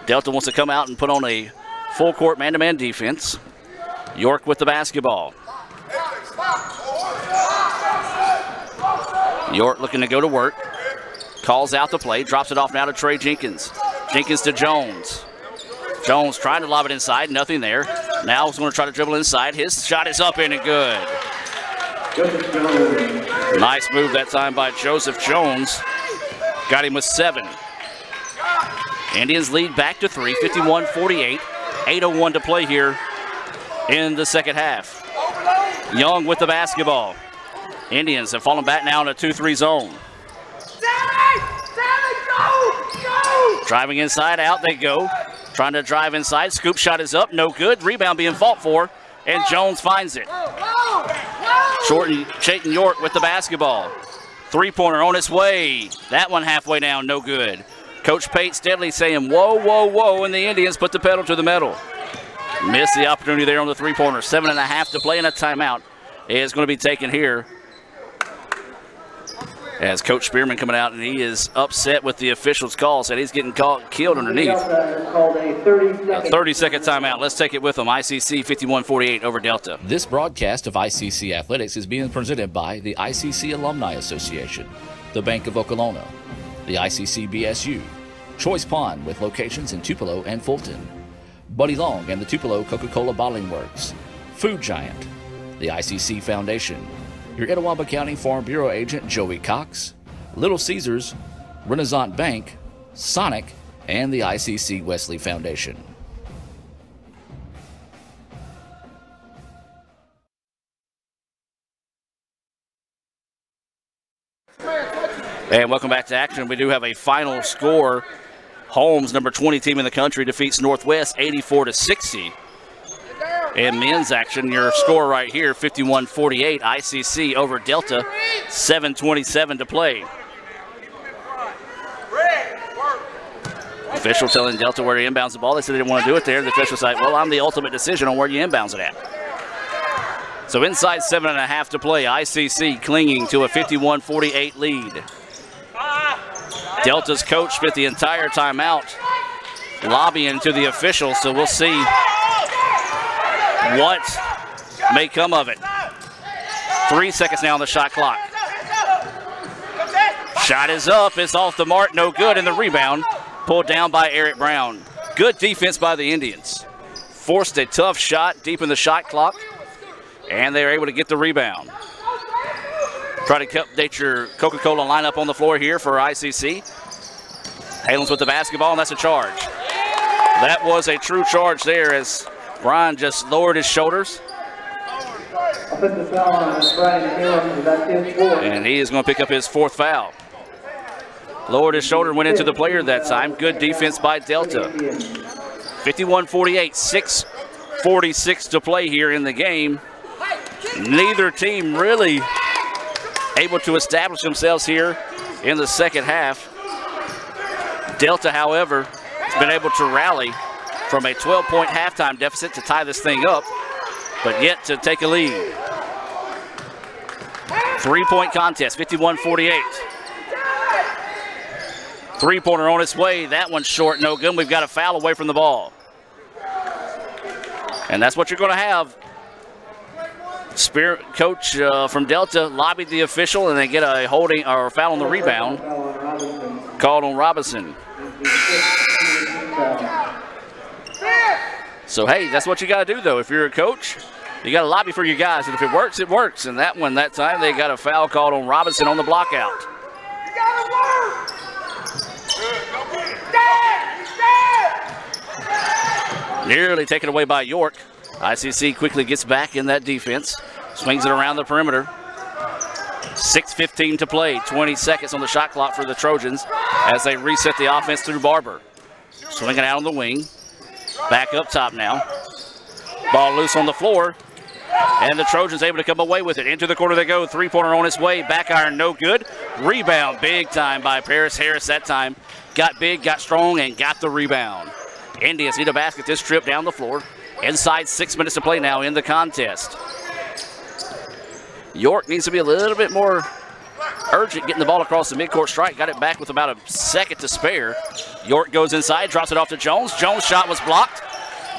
Delta wants to come out and put on a full court man-to-man defense. York with the basketball. York looking to go to work. calls out the play, drops it off now to Trey Jenkins. Jenkins to Jones. Jones trying to lob it inside, nothing there. Now he's going to try to dribble inside. His shot is up in and good. Nice move that time by Joseph Jones. Got him with 7. Indians lead back to 3, 51-48. 8:01 to play here in the second half. Young with the basketball. Indians have fallen back now in a 2-3 zone. Driving inside, out they go. Trying to drive inside. Scoop shot is up, no good. Rebound being fought for, and Jones finds it. Chayton York with the basketball. Three-pointer on its way. That one halfway down, no good. Coach Pate steadily saying, whoa, whoa, whoa, and the Indians put the pedal to the metal. Missed the opportunity there on the three-pointer. 7.5 to play, and a timeout is going to be taken here. As Coach Spearman coming out, and he is upset with the official's call, said he's getting killed underneath. A 30-second timeout. Let's take it with them. ICC 51-48 over Delta. This broadcast of ICC Athletics is being presented by the ICC Alumni Association, the Bank of Okolona, the ICC BSU, Choice Pond with locations in Tupelo and Fulton, Buddy Long and the Tupelo Coca-Cola Bottling Works, Food Giant, the ICC Foundation, your Etowah County Farm Bureau agent Joey Cox, Little Caesars, Renaissance Bank, Sonic, and the ICC Wesley Foundation. And welcome back to action. We do have a final score. Holmes, number 20 team in the country, defeats Northwest 84-60. In men's action, your score right here, 51-48, ICC over Delta, 7:27 to play. Official telling Delta where he inbounds the ball. They said they didn't want to do it there. The official said, well, I'm the ultimate decision on where you inbounds it at. So inside 7.5 to play, ICC clinging to a 51-48 lead. Delta's coach spent the entire timeout lobbying to the officials, so we'll see what may come of it. 3 seconds now on the shot clock. Shot is up, it's off the mark, no good, and the rebound pulled down by Eric Brown. Good defense by the Indians. Forced a tough shot deep in the shot clock, and they were able to get the rebound. Try to update your Coca-Cola lineup on the floor here for ICC. Halens with the basketball, and that's a charge. That was a true charge there as Brian just lowered his shoulders. And he is going to pick up his 4th foul. Lowered his shoulder and went into the player that time. Good defense by Delta. 51-48, 6:46 to play here in the game. Neither team really able to establish themselves here in the second half. Delta, however, has been able to rally from a 12-point halftime deficit to tie this thing up, but yet to take a lead. 3-point contest, 51-48. Three-pointer on its way. That one's short, no good. We've got a foul away from the ball. And that's what you're going to have. Spirit coach from Delta lobbied the official, and they get a holding or a foul on the rebound called on Robinson. So, hey, that's what you got to do, though. If you're a coach, you got to lobby for your guys. And if it works, it works. And that one, that time, they got a foul called on Robinson on the block out. Nearly taken away by York. ICC quickly gets back in that defense. Swings it around the perimeter. 6:15 to play. 20 seconds on the shot clock for the Trojans as they reset the offense through Barber. Swinging out on the wing. Back up top now. Ball loose on the floor. And the Trojans able to come away with it. Into the corner they go. Three-pointer on its way. Back iron, no good. Rebound big time by Paris Harris that time. Got big, got strong, and got the rebound. Indians need a basket this trip down the floor. Inside 6 minutes to play now in the contest. York needs to be a little bit more urgent getting the ball across the midcourt strike. Got it back with about a second to spare. York goes inside, drops it off to Jones. Jones' shot was blocked.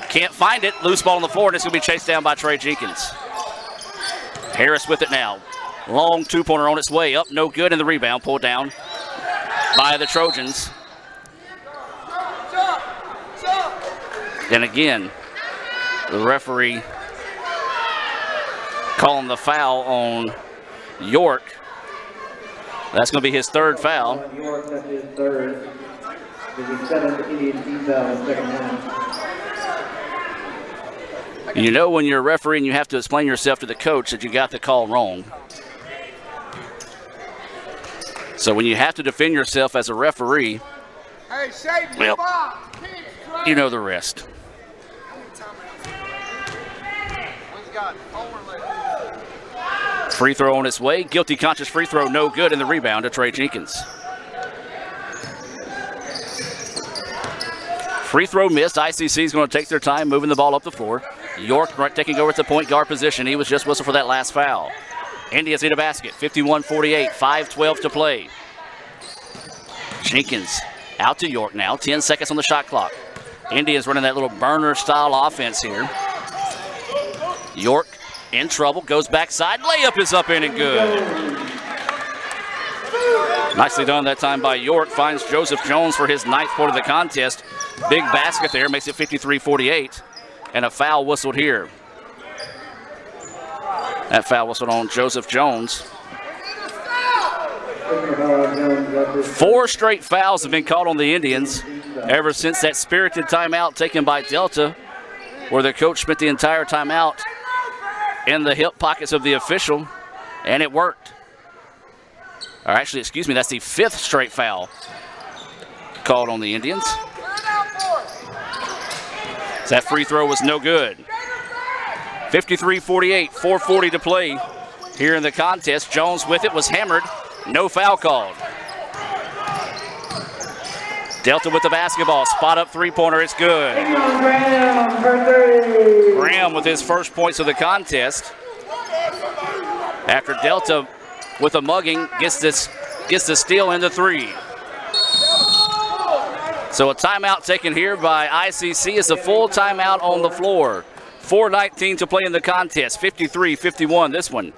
Can't find it. Loose ball on the floor, and it's going to be chased down by Trey Jenkins. Harris with it now. Long two-pointer on its way. Up, no good, and the rebound pulled down by the Trojans. And again, the referee calling the foul on York. That's going to be his third foul. York, that's his third. This is 7th Indian team foul in the second half. You know when you're a referee and you have to explain yourself to the coach that you got the call wrong. So when you have to defend yourself as a referee, well, you know the rest. Free throw on its way. Guilty conscious free throw, no good, and the rebound to Trey Jenkins. Free throw missed. ICC is going to take their time moving the ball up the floor. York taking over at the point guard position. He was just whistled for that last foul. Indians need a basket. 51-48, 5:12 to play. Jenkins out to York now. 10 seconds on the shot clock. Indians running that little burner style offense here. York in trouble, goes backside. Layup is up in and good. Nicely done that time by York. Finds Joseph Jones for his 9th point of the contest. Big basket there, makes it 53-48. And a foul whistled here. That foul whistled on Joseph Jones. 4 straight fouls have been called on the Indians ever since that spirited timeout taken by Delta, where the coach spent the entire timeout in the hip pockets of the official, and it worked. Or actually, excuse me, that's the 5th straight foul called on the Indians. So that free throw was no good. 53-48, 4:40 to play here in the contest. Jones with it, was hammered. No foul called. Delta with the basketball. Spot up three-pointer. It's good. Graham with his first points of the contest. After Delta with a mugging gets the steal into 3. So a timeout taken here by ICC. It's a full timeout on the floor. 4:19 to play in the contest. 53-51 this one.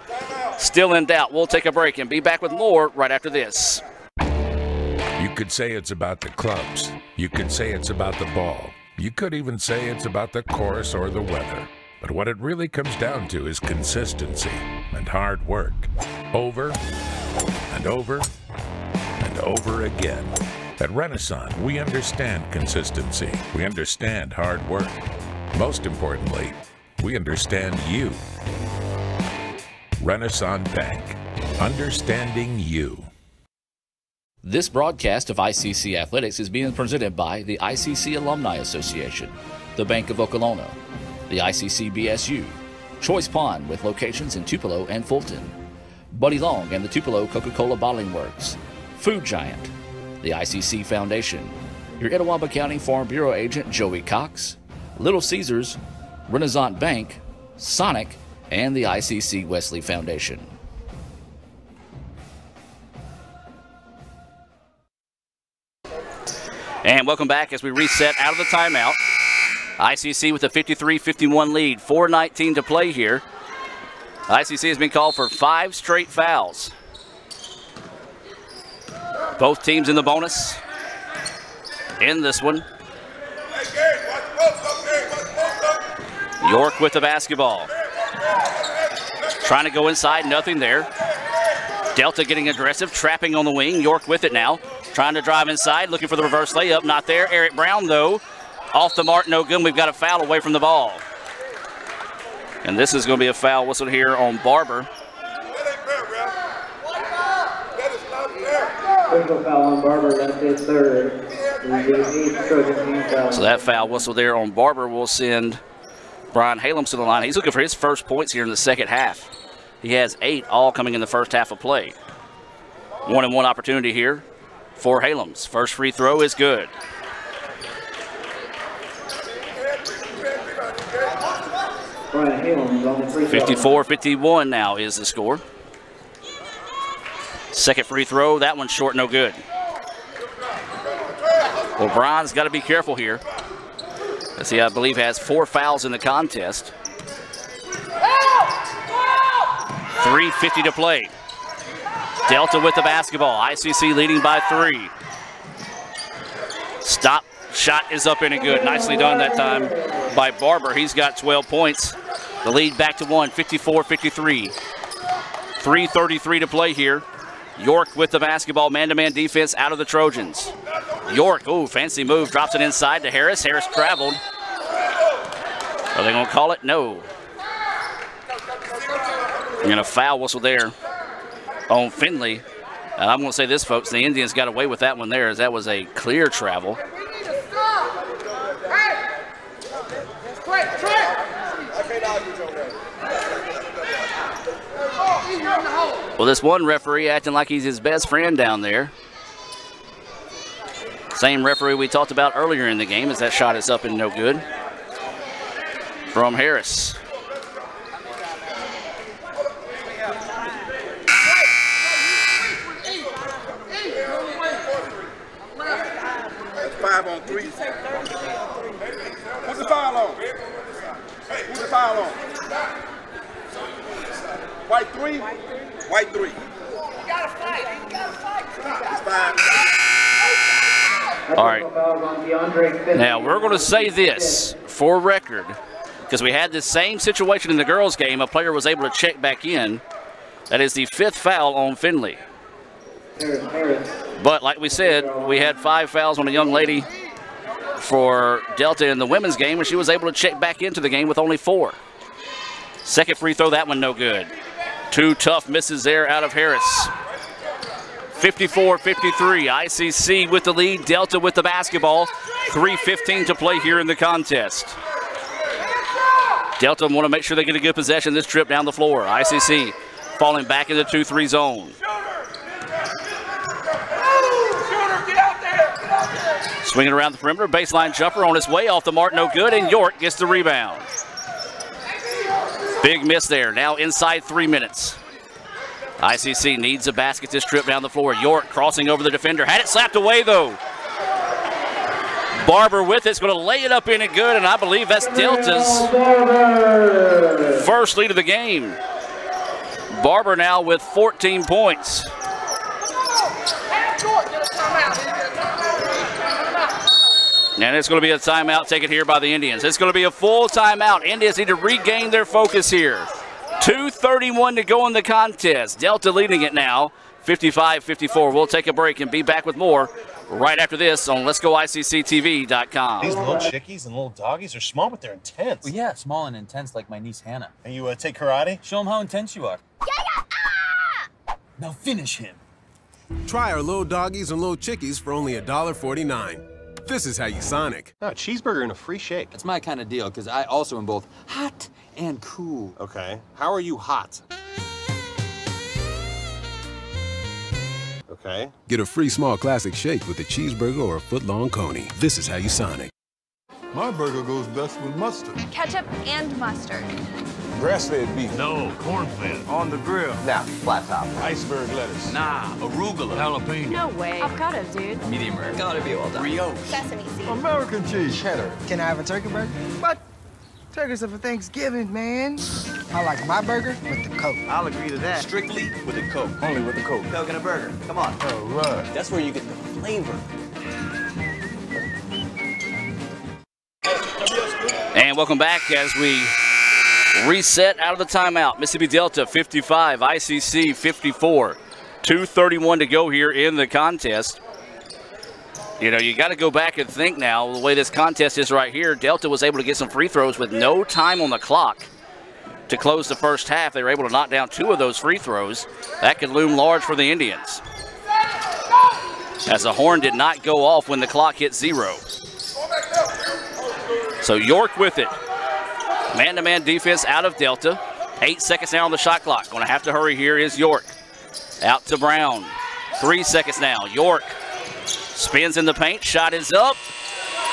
Still in doubt. We'll take a break and be back with more right after this. You could say it's about the clubs. You could say it's about the ball. You could even say it's about the course or the weather. But what it really comes down to is consistency and hard work. Over and over and over again. At Renaissance, we understand consistency. We understand hard work. Most importantly, we understand you. Renaissance Bank. Understanding you. This broadcast of ICC Athletics is being presented by the ICC Alumni Association, the Bank of Okolona, the ICC BSU, Choice Pond with locations in Tupelo and Fulton, Buddy Long and the Tupelo Coca-Cola Bottling Works, Food Giant, the ICC Foundation, your Etowah County Farm Bureau agent Joey Cox, Little Caesars, Renaissance Bank, Sonic, and the ICC Wesley Foundation. And welcome back as we reset out of the timeout. ICC with a 53-51 lead. 4:19 to play here. ICC has been called for 5 straight fouls. Both teams in the bonus in this one. York with the basketball. Trying to go inside, nothing there. Delta getting aggressive, trapping on the wing. York with it now. Trying to drive inside, looking for the reverse layup. Not there. Eric Brown, though, off the mark, no good. We've got a foul away from the ball. And this is going to be a foul whistled here on Barber. Foul on Barber, that's his third. So that foul whistle there on Barber will send Brian Halem to the line. He's looking for his first points here in the second half. He has 8, all coming in the first half of play. 1-and-1 opportunity here for Halem's. First free throw is good. Brian Halem's on the free throw. 54-51 now is the score. Second free throw, that one's short, no good. Well, Brian's got to be careful here, as he, I believe, has 4 fouls in the contest. 3:50 to play. Delta with the basketball. ICC leading by 3. Shot is up and good. Nicely done that time by Barber. He's got 12 points. The lead back to 1, 54-53. 3:33 to play here. York with the basketball, man-to-man defense out of the Trojans. York, ooh, fancy move, drops it inside to Harris. Harris traveled. Are they going to call it? No. And a foul whistle there on Finley. And I'm going to say this, folks, the Indians got away with that one there, as that was a clear travel. Well, this one referee acting like he's his best friend down there. Same referee we talked about earlier in the game, as that shot is up and no good from Harris. That's 5 on 3. Who's the foul on? Who's the foul on? White 3? White 3. You gotta fight. You gotta fight. It's 5. All right. Now, we're going to say this for record, because we had this same situation in the girls' game. A player was able to check back in. That is the 5th foul on Finley. But like we said, we had 5 fouls on a young lady for Delta in the women's game, and she was able to check back into the game with only 4. Second free throw, that one no good. 2 tough misses there out of Harris. 54-53, ICC with the lead, Delta with the basketball. 3:15 to play here in the contest. Delta want to make sure they get a good possession this trip down the floor. ICC falling back in the 2-3 zone. Swinging around the perimeter, baseline jumper on his way off the mark, no good, and York gets the rebound. Big miss there, now inside 3 minutes. ICC needs a basket this trip down the floor. York crossing over the defender, had it slapped away though. Barber with it's going to lay it up in it good, and I believe that's Delta's first lead of the game. Barber now with 14 points. And it's going to be a timeout taken here by the Indians. It's going to be a full timeout. Indians need to regain their focus here. 2:31 to go in the contest. Delta leading it now, 55-54. We'll take a break and be back with more right after this on Let'sGoICCTV.com. These little chickies and little doggies are small, but they're intense. Well, yeah, small and intense like my niece Hannah. And you take karate? Show them how intense you are. Now finish him. Try our little doggies and little chickies for only $1.49. This is how you Sonic. Oh, a cheeseburger and a free shake. That's my kind of deal, because I also am both hot and cool. Okay. How are you hot? Okay. Get a free small classic shake with a cheeseburger or a foot-long coney. This is how you Sonic. My burger goes best with mustard. Ketchup and mustard. Grass-fed beef. No, corn-fed. On the grill. Now, flat top. Iceberg lettuce. Nah, arugula. Jalapeno. No way. Avocado, dude. Medium rare. Gotta be well done. Brioche. Sesame seeds. American cheese. Cheddar. Can I have a turkey burger? What? Turkeys are for Thanksgiving, man. I like my burger with the Coke. I'll agree to that. Strictly with a Coke. Only with the Coke. Coke and a burger. Come on. All right. That's where you get the flavor. And welcome back as we reset out of the timeout. Mississippi Delta 55, ICC 54. 2:31 to go here in the contest. You know, you got to go back and think now, the way this contest is right here, Delta was able to get some free throws with no time on the clock to close the first half. They were able to knock down 2 of those free throws. That could loom large for the Indians, as the horn did not go off when the clock hit 0. So York with it. Man-to-man defense out of Delta. 8 seconds now on the shot clock. Going to have to hurry here is York. Out to Brown. 3 seconds now. York spins in the paint. Shot is up.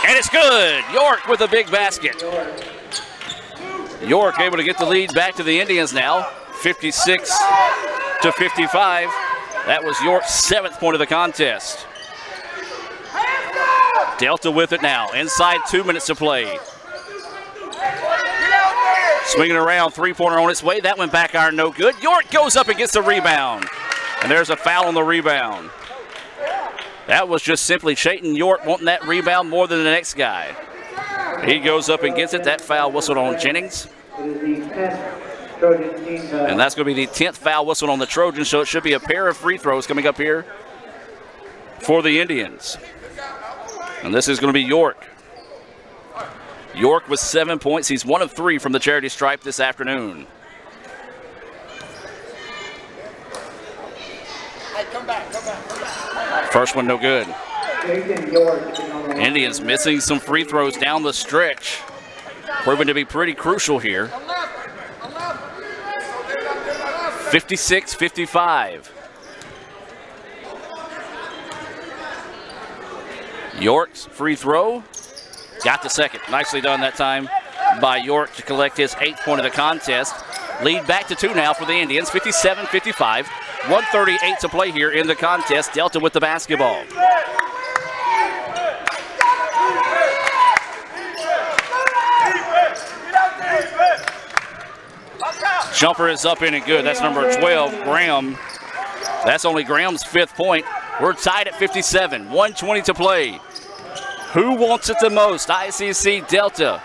And it's good. York with a big basket. York able to get the lead back to the Indians now. 56-55. That was York's 7th point of the contest. Delta with it now. Inside 2 minutes to play. Swinging around, 3-pointer on its way. That went back iron, no good. York goes up and gets the rebound. And there's a foul on the rebound. That was just simply Chayton York wanting that rebound more than the next guy. He goes up and gets it. That foul whistled on Jennings. And that's going to be the 10th foul whistled on the Trojans, so it should be a pair of free throws coming up here for the Indians. And this is going to be York. York with 7 points. He's 1 of 3 from the charity stripe this afternoon. First one no good. Indians missing some free throws down the stretch. Proving to be pretty crucial here. 56-55. York's free throw. Got the second. Nicely done that time by York to collect his 8th point of the contest. Lead back to 2 now for the Indians, 57-55. 1:38 to play here in the contest. Delta with the basketball. Jumper is up in and good. That's number 12, Graham. That's only Graham's 5th point. We're tied at 57. 1:20 to play. Who wants it the most? ICC Delta.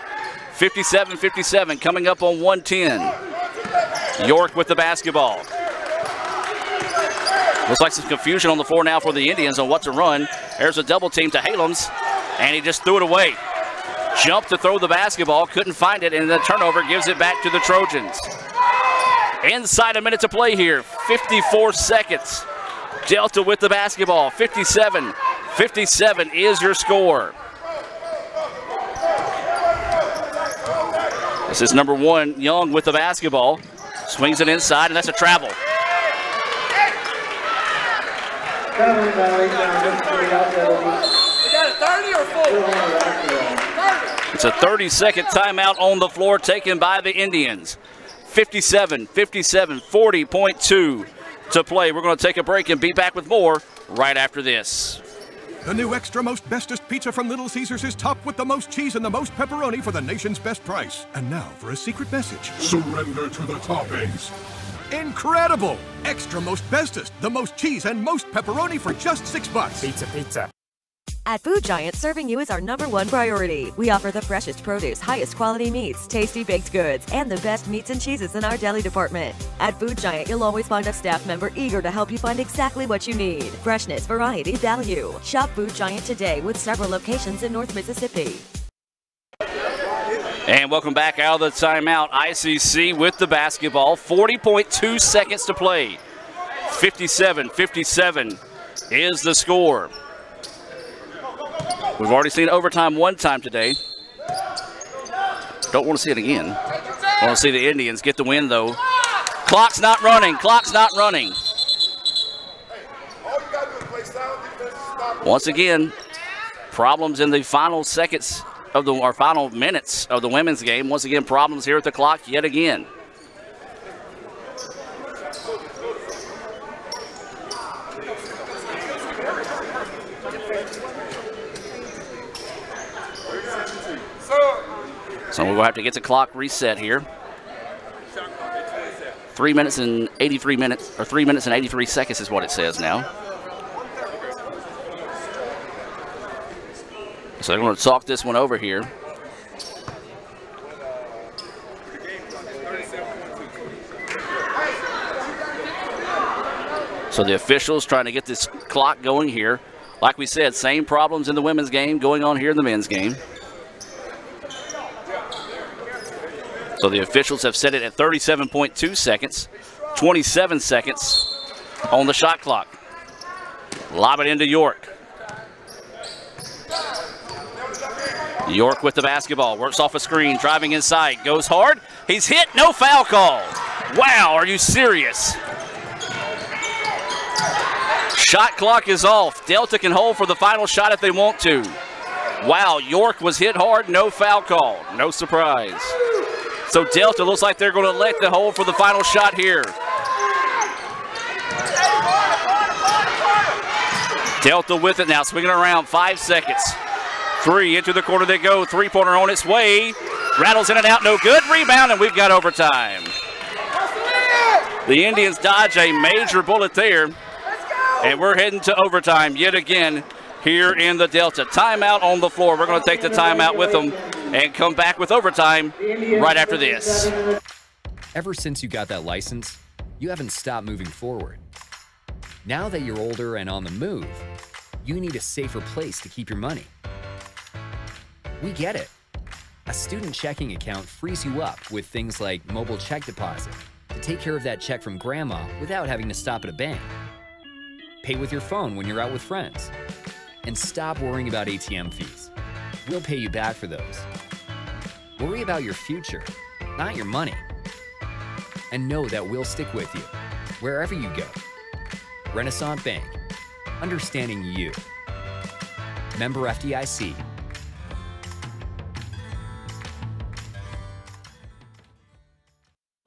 57-57 coming up on 1:10. York with the basketball. Looks like some confusion on the floor now for the Indians on what to run. There's a double team to Halams, and he just threw it away. Jumped to throw the basketball, couldn't find it, and the turnover gives it back to the Trojans. Inside a minute to play here, 54 seconds. Delta with the basketball, 57-57 is your score. This is number 1, Young with the basketball. Swings it inside, and that's a travel. It's a 30-second timeout on the floor taken by the Indians. 57-57, 40.2 to play. We're going to take a break and be back with more right after this. The new extra most bestest pizza from Little Caesars is topped with the most cheese and the most pepperoni for the nation's best price. And now for a secret message. Surrender to the toppings. Incredible! Extra most bestest, the most cheese and most pepperoni for just $6. Pizza, pizza. At Food Giant, serving you is our #1 priority. We offer the freshest produce, highest quality meats, tasty baked goods, and the best meats and cheeses in our deli department. At Food Giant, you'll always find a staff member eager to help you find exactly what you need. Freshness, variety, value. Shop Food Giant today with several locations in North Mississippi. And welcome back out of the timeout. ICC with the basketball. 40.2 seconds to play. 57-57 is the score. We've already seen overtime one time today. Don't want to see it again. Want to see the Indians get the win, though. Clock's not running. Clock's not running. Once again, problems in the final seconds of the, or final minutes of the women's game. Once again, problems here at the clock yet again. So we'll have to get the clock reset here. 3 minutes and 83 minutes, or 3 minutes and 83 seconds is what it says now. So they're going to talk this one over here. So the officials trying to get this clock going here. Like we said, same problems in the women's game going on here in the men's game. So the officials have set it at 37.2 seconds, 27 seconds on the shot clock. Lob it into York. York with the basketball, works off a screen, driving inside, goes hard. He's hit, no foul call. Wow, are you serious? Shot clock is off. Delta can hold for the final shot if they want to. Wow, York was hit hard, no foul call. No surprise. So Delta looks like they're going to let the hold for the final shot here. Delta with it now, swinging around, 5 seconds. 3 into the corner they go, three-pointer on its way. Rattles in and out, no good. Rebound, and we've got overtime. The Indians dodge a major bullet there. And we're heading to overtime yet again here in the Delta. Timeout on the floor. We're going to take the timeout with them and come back with overtime right after this. Ever since you got that license, you haven't stopped moving forward. Now that you're older and on the move, you need a safer place to keep your money. We get it. A student checking account frees you up with things like mobile check deposit to take care of that check from grandma without having to stop at a bank. Pay with your phone when you're out with friends. And stop worrying about ATM fees. We'll pay you back for those. Worry about your future, not your money. And know that we'll stick with you, wherever you go. Renaissance Bank, understanding you. Member FDIC.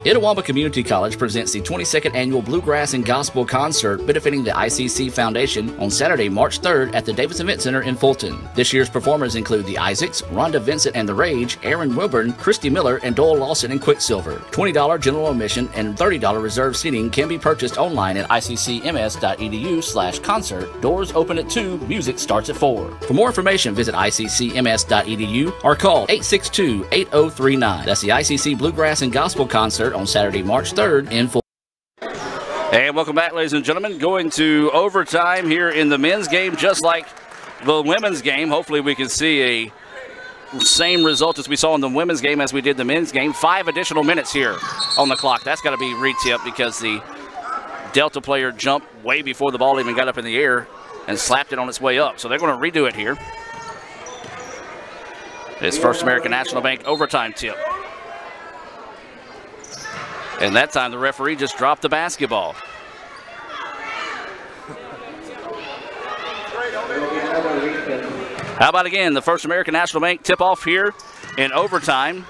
Itawamba Community College presents the 22nd Annual Bluegrass and Gospel Concert benefiting the ICC Foundation on Saturday, March 3rd at the Davis Event Center in Fulton. This year's performers include the Isaacs, Rhonda Vincent and the Rage, Aaron Wilburn, Christy Miller, and Doyle Lawson and Quicksilver. $20 general admission and $30 reserved seating can be purchased online at iccms.edu/concert. Doors open at 2, music starts at 4. For more information, visit iccms.edu or call 862-8039. That's the ICC Bluegrass and Gospel Concert on Saturday, March 3rd in Fulton. And welcome back, ladies and gentlemen. Going to overtime here in the men's game, just like the women's game. Hopefully we can see a same result as we saw in the women's game as we did the men's game. 5 additional minutes here on the clock. That's got to be re-tipped because the Delta player jumped way before the ball even got up in the air and slapped it on its way up. So they're going to redo it here. This First American National Bank overtime tip. And that time the referee just dropped the basketball. How about again, the First American National Bank tip-off here in overtime.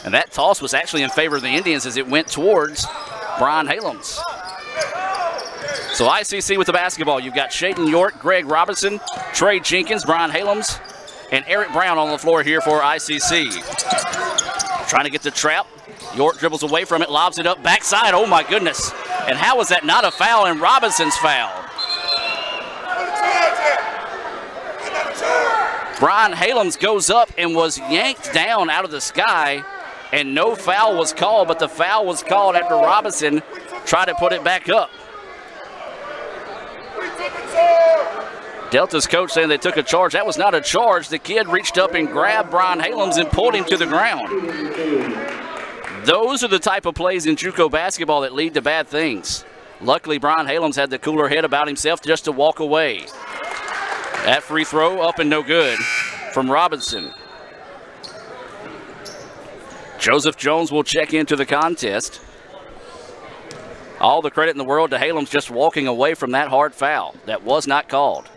And that toss was actually in favor of the Indians as it went towards Brian Halems. So ICC with the basketball. You've got Shaden York, Greg Robinson, Trey Jenkins, Brian Halems, and Eric Brown on the floor here for ICC. Trying to get the trap. York dribbles away from it, lobs it up backside. Oh my goodness. And how was that not a foul and Robinson's foul? Brian Halems goes up and was yanked down out of the sky, and no foul was called, but the foul was called after Robinson tried to put it back up. Delta's coach saying they took a charge. That was not a charge. The kid reached up and grabbed Brian Halems and pulled him to the ground. Those are the type of plays in JUCO basketball that lead to bad things. Luckily, Brian Halems had the cooler head about himself just to walk away. That free throw up and no good from Robinson. Joseph Jones will check into the contest. All the credit in the world to Halems just walking away from that hard foul. That was not called.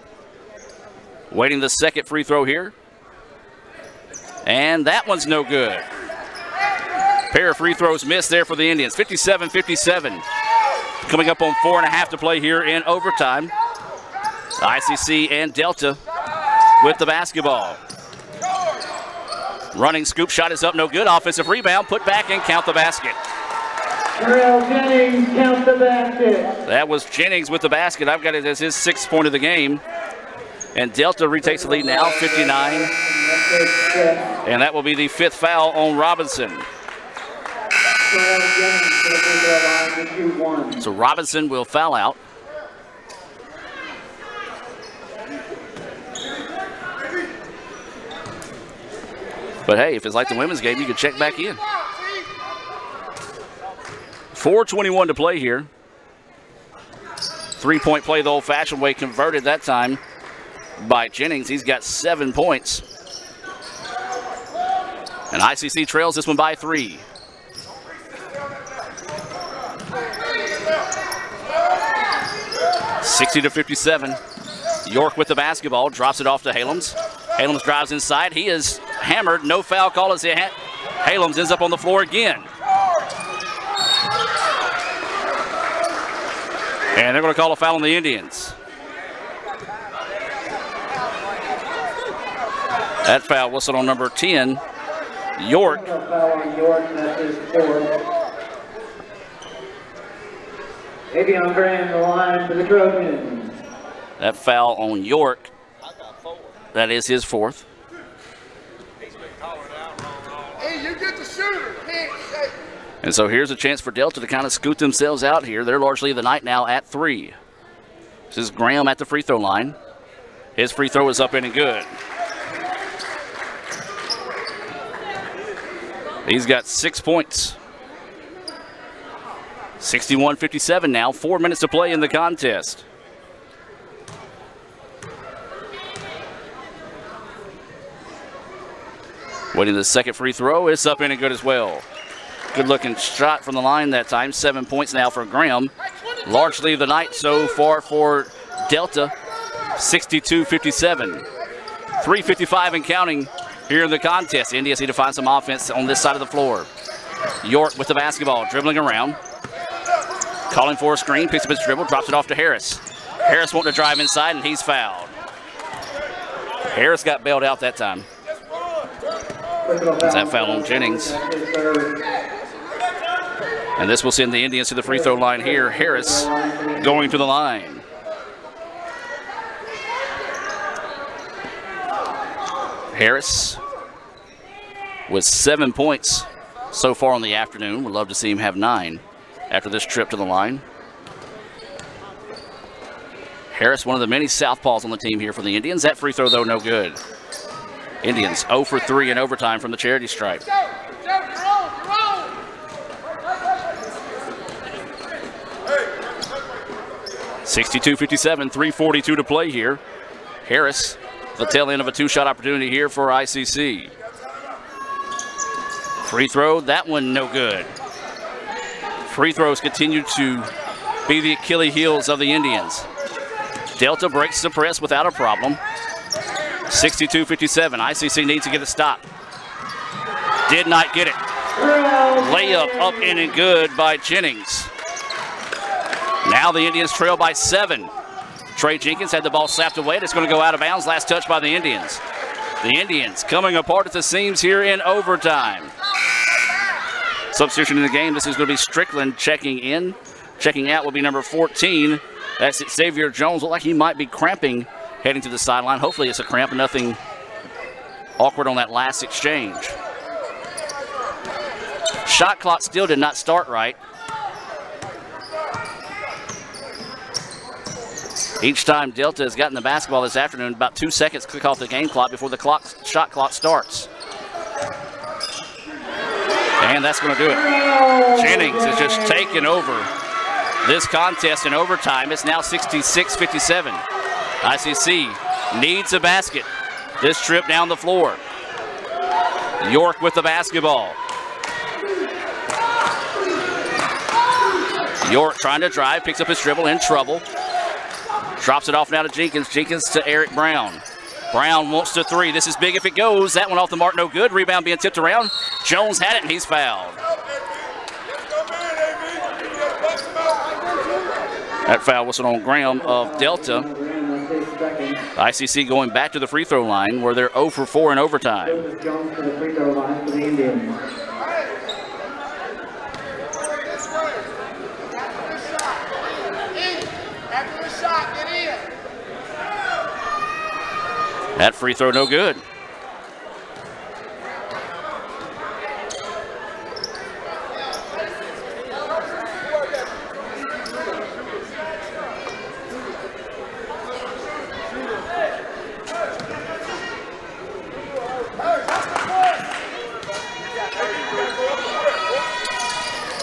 Waiting the second free throw here. And that one's no good. Pair of free throws missed there for the Indians. 57-57. Coming up on 4.5 to play here in overtime. ICC and Delta with the basketball. Running scoop shot is up, no good. Offensive rebound, put back and count the basket. Terrell Jennings count the basket. That was Jennings with the basket. I've got it as his 6th point of the game. And Delta retakes the lead now, 59. And that will be the 5th foul on Robinson. So Robinson will foul out. But hey, if it's like the women's game, you can check back in. 4:21 to play here. 3-point play the old-fashioned way, converted that time by Jennings. He's got 7 points. And ICC trails this one by 3. (60-57). York with the basketball, drops it off to Halems. Halems drives inside. He is hammered. No foul call as Halems ends up on the floor again. And they're going to call a foul on the Indians. That foul whistled on number 10, York. Davion Graham, the line for the Trojans. That foul on York That is his fourth. Hey, you get the shooter. And so here's a chance for Delta to kind of scoot themselves out here. They're largely the night now at 3. This is Graham at the free throw line. His free throw is up and good. He's got 6 points. 61-57 now, 4 minutes to play in the contest. Waiting the second free throw, it's up and good as well. Good looking shot from the line that time. 7 points now for Graham. Largely the night so far for Delta. 62-57. 3:55 and counting here in the contest. Indians need to find some offense on this side of the floor. York with the basketball, dribbling around. Calling for a screen, picks up his dribble, drops it off to Harris. Harris wanting to drive inside, and he's fouled. Harris got bailed out that time. That foul on Jennings. And this will send the Indians to the free throw line here. Harris going to the line. Harris with 7 points so far in the afternoon. We'd love to see him have 9 after this trip to the line. Harris, one of the many southpaws on the team here for the Indians. That free throw, though, no good. Indians 0 for 3 in overtime from the charity stripe. (62-57), 3:42 to play here. Harris, the tail end of a 2-shot opportunity here for ICC. Free throw, that one no good. Free throws continue to be the Achilles heels of the Indians. Delta breaks the press without a problem. 62-57, ICC needs to get a stop. Did not get it. Layup up in and good by Jennings. Now the Indians trail by 7. Trey Jenkins had the ball slapped away. It's going to go out of bounds. Last touch by the Indians. The Indians coming apart at the seams here in overtime. Substitution in the game. This is going to be Strickland checking in. Checking out will be number 14. That's it. Xavier Jones. Looked like he might be cramping heading to the sideline. Hopefully it's a cramp and nothing awkward on that last exchange. Shot clock still did not start right. Each time Delta has gotten the basketball this afternoon, about 2 seconds click off the game clock before the shot clock starts. And that's going to do it. Jennings has just taken over this contest in overtime. It's now 66-57. ICC needs a basket this trip down the floor. York with the basketball. York trying to drive, picks up his dribble, in trouble. Drops it off now to Jenkins. Jenkins to Eric Brown. Brown wants to 3. This is big if it goes. That one off the mark, no good. Rebound being tipped around. Jones had it, and he's fouled. That foul whistle on Graham of Delta. ICC going back to the free throw line where they're 0 for 4 in overtime. That free throw no good.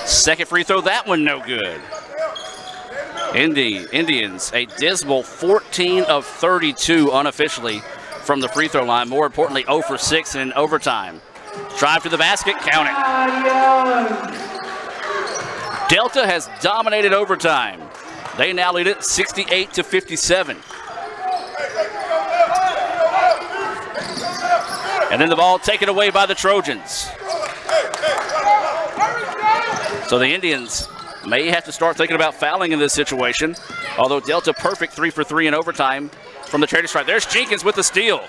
Second free throw, that one no good. Indians, a dismal 14 of 32 unofficially from the free throw line. More importantly, 0 for 6 in overtime. Drive to the basket, count it. Delta has dominated overtime. They now lead it 68-57. And then the ball taken away by the Trojans. So the Indians may have to start thinking about fouling in this situation. Although Delta perfect 3 for 3 in overtime from the charity stripe. There's Jenkins with the steal.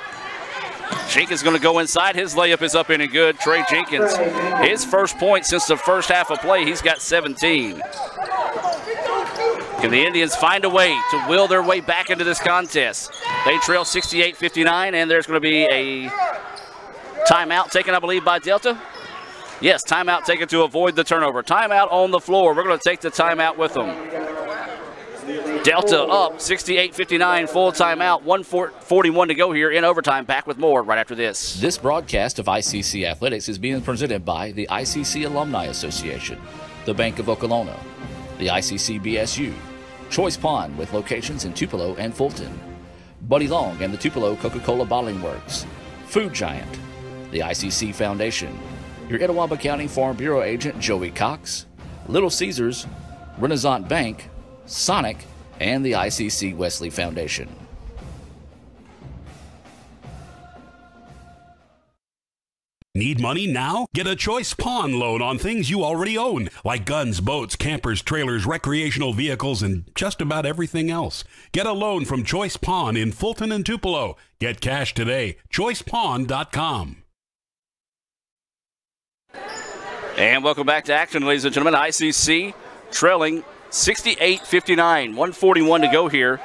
Jenkins going to go inside. His layup is up in and good. Trey Jenkins, his first point since the first half of play. He's got 17. Can the Indians find a way to will their way back into this contest? They trail 68-59, and there's going to be a timeout taken, I believe, by Delta. Yes, timeout taken to avoid the turnover. Timeout on the floor. We're going to take the timeout with them. Delta up 68-59, full timeout, 1:41 to go here in overtime. Back with more right after this. This broadcast of ICC Athletics is being presented by the ICC Alumni Association, the Bank of Okolona, the ICC BSU, Choice Pond with locations in Tupelo and Fulton, Buddy Long and the Tupelo Coca-Cola Bottling Works, Food Giant, the ICC Foundation, your Etowah County Farm Bureau agent Joey Cox, Little Caesars, Renaissance Bank, Sonic, and the ICC Wesley Foundation. Need money now? Get a Choice Pawn loan on things you already own, like guns, boats, campers, trailers, recreational vehicles, and just about everything else. Get a loan from Choice Pawn in Fulton and Tupelo. Get cash today. ChoicePawn.com. And welcome back to action, ladies and gentlemen. ICC trailing 68-59, 1:41 to go here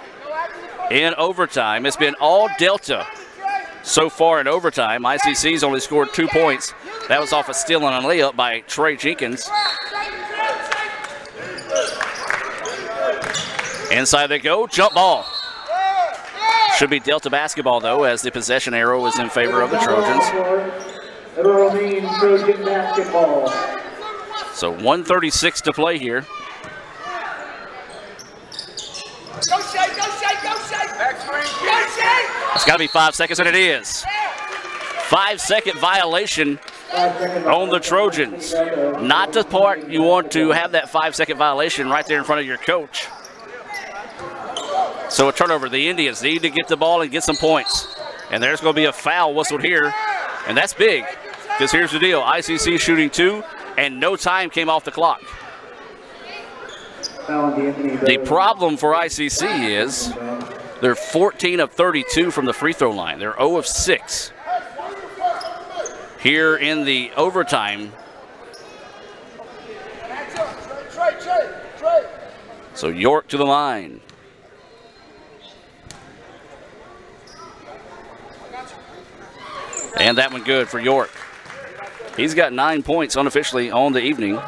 in overtime. It's been all Delta so far in overtime. ICC's only scored 2 points. That was off a steal and a layup by Trey Jenkins. Inside they go, jump ball. Should be Delta basketball though, as the possession arrow is in favor of the Trojans. It'll remain Trojan basketball. So 1:36 to play here. Go shake, go shake, go shake. Back screen. Go shake. It's got to be 5 seconds, and it is. 5-second violation on the Trojans. Not the part you want to have that 5-second violation right there in front of your coach. So a turnover. The Indians need to get the ball and get some points. And there's going to be a foul whistled here, and that's big. Because here's the deal. ICC shooting 2, and no time came off the clock. The problem for ICC is they're 14 of 32 from the free throw line. They're 0 of 6. Here in the overtime. So York to the line. And that one good for York. He's got 9 points unofficially on the evening.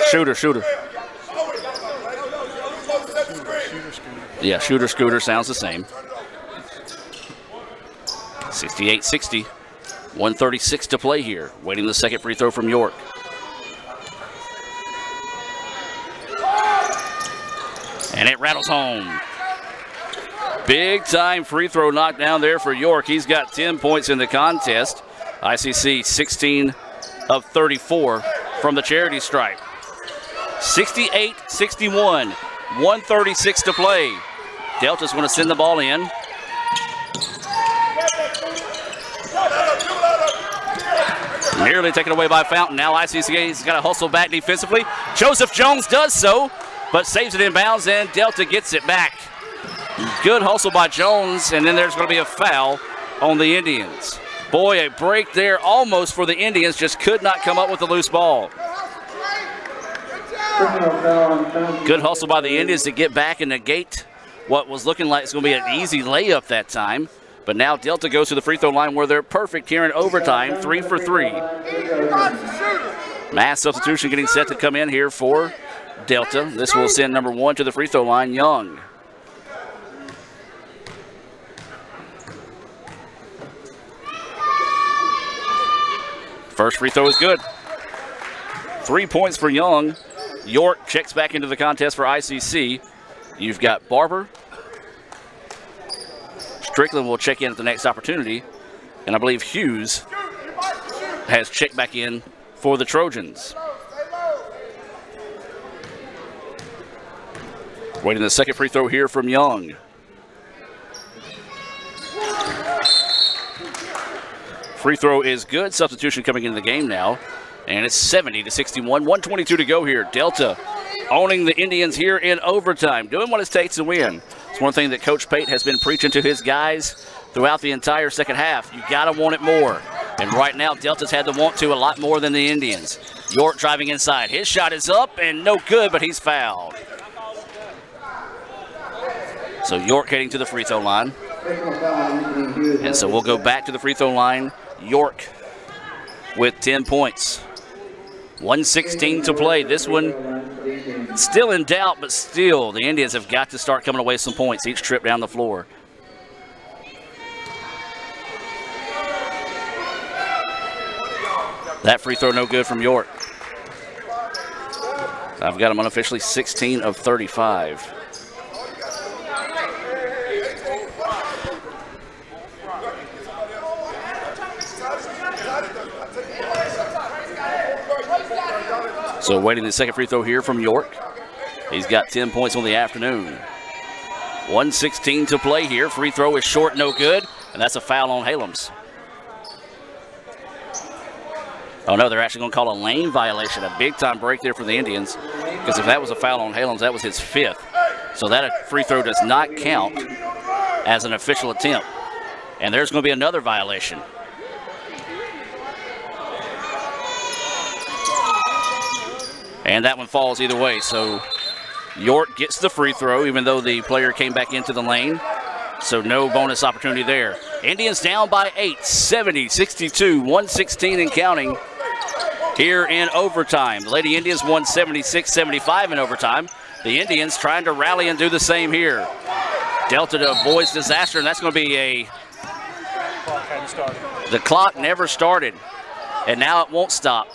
Shooter. Yeah, shooter, scooter sounds the same. 68-60. 1:36 to play here. Waiting the second free throw from York. And it rattles home. Big time free throw knocked down there for York. He's got 10 points in the contest. ICC 16 of 34 from the charity stripe. 68-61, 1:36 to play. Delta's going to send the ball in. Nearly taken away by Fountain. Now ICC's got to hustle back defensively. Joseph Jones does so, but saves it in bounds, and Delta gets it back. Good hustle by Jones, and then there's going to be a foul on the Indians. Boy, a break there almost for the Indians, just could not come up with the loose ball. Good hustle by the Indians to get back and negate what was looking like it's going to be an easy layup that time. But now Delta goes to the free throw line where they're perfect here in overtime, 3 for 3. Mass substitution getting set to come in here for Delta. This will send number 1 to the free throw line, Young. First free throw is good. 3 points for Young. York checks back into the contest for ICC. You've got Barber. Strickland will check in at the next opportunity. And I believe Hughes has checked back in for the Trojans. Waiting the second free throw here from Young. Free throw is good. Substitution coming into the game now. And it's 70-61, 1:22 to go here. Delta owning the Indians here in overtime, doing what it takes to win. It's one thing that Coach Pate has been preaching to his guys throughout the entire second half. You got to want it more. And right now, Delta's had to want to a lot more than the Indians. York driving inside. His shot is up and no good, but he's fouled. So York heading to the free throw line. And so we'll go back to the free throw line. York with 10 points. 1:16 to play. This one still in doubt, but still the Indians have got to start coming away with some points each trip down the floor. That free throw no good from York. I've got him unofficially 16 of 35. So waiting the second free throw here from York. He's got 10 points on the afternoon. 1:16 to play here. Free throw is short, no good, and that's a foul on Halems. Oh no, they're actually going to call a lane violation, a big-time break there for the Indians, because if that was a foul on Halems, that was his 5th. So that free throw does not count as an official attempt. And there's going to be another violation. And that one falls either way. So York gets the free throw, even though the player came back into the lane. So no bonus opportunity there. Indians down by 8, 70-62, 1:16 and counting here in overtime. The Lady Indians won 76-75 in overtime. The Indians trying to rally and do the same here. Delta avoids disaster, and that's going to be the clock never started, and now it won't stop.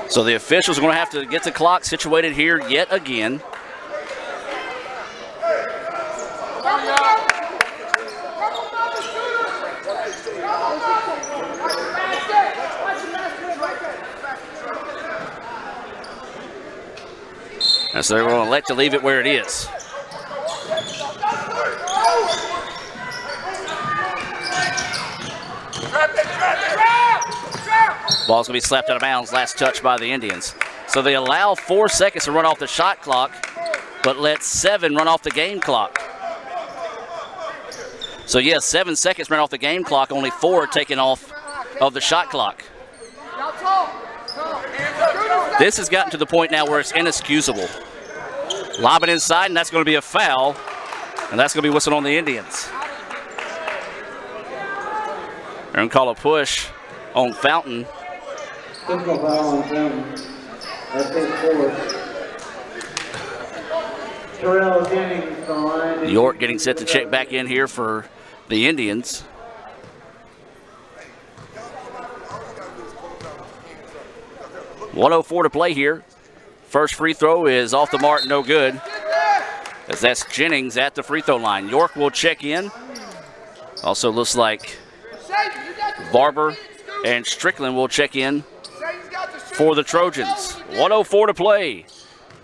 So the officials are going to have to get the clock situated here yet again. And so they're going to elect to leave it where it is. Ball's going to be slapped out of bounds, last touch by the Indians. So they allow 4 seconds to run off the shot clock, but let 7 run off the game clock. So yes, 7 seconds ran off the game clock, only 4 taken off of the shot clock. This has gotten to the point now where it's inexcusable. Lob it inside, and that's going to be a foul, and that's going to be whistled on the Indians. They're going to call a push on Fountain. York getting set to check back in here for the Indians. .104 to play here. First free throw is off the mark, no good. As that's Jennings at the free throw line. York will check in. Also looks like Barber and Strickland will check in for the Trojans. 1:04 to play.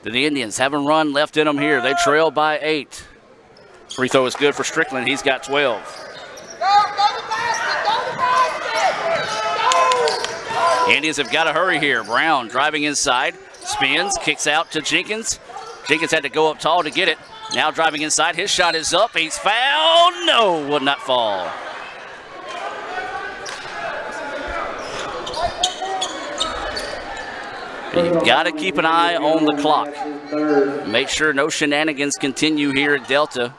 The Indians haven't run left in them here. They trail by 8. Free throw is good for Strickland. He's got 12. Indians have got to hurry here. Brown driving inside, spins, kicks out to Jenkins. Jenkins had to go up tall to get it. Now driving inside, his shot is up. He's fouled. No, would not fall. You've got to keep an eye on the clock. Make sure no shenanigans continue here at Delta.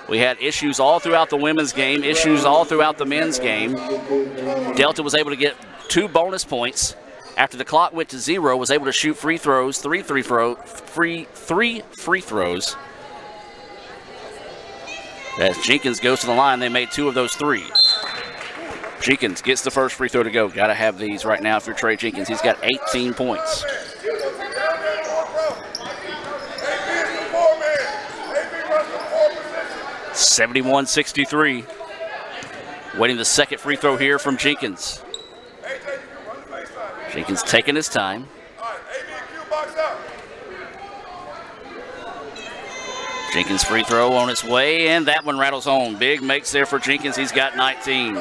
We had issues all throughout the women's game, issues all throughout the men's game. Delta was able to get 2 bonus points. After the clock went to 0, was able to shoot free throws, three free throws. As Jenkins goes to the line, they made 2 of those 3. Jenkins gets the first free throw to go. Got to have these right now for Trey Jenkins. He's got 18 points. (71-63). Waiting the second free throw here from Jenkins. Jenkins taking his time. Jenkins free throw on its way, and that one rattles home. Big makes there for Jenkins. He's got 19.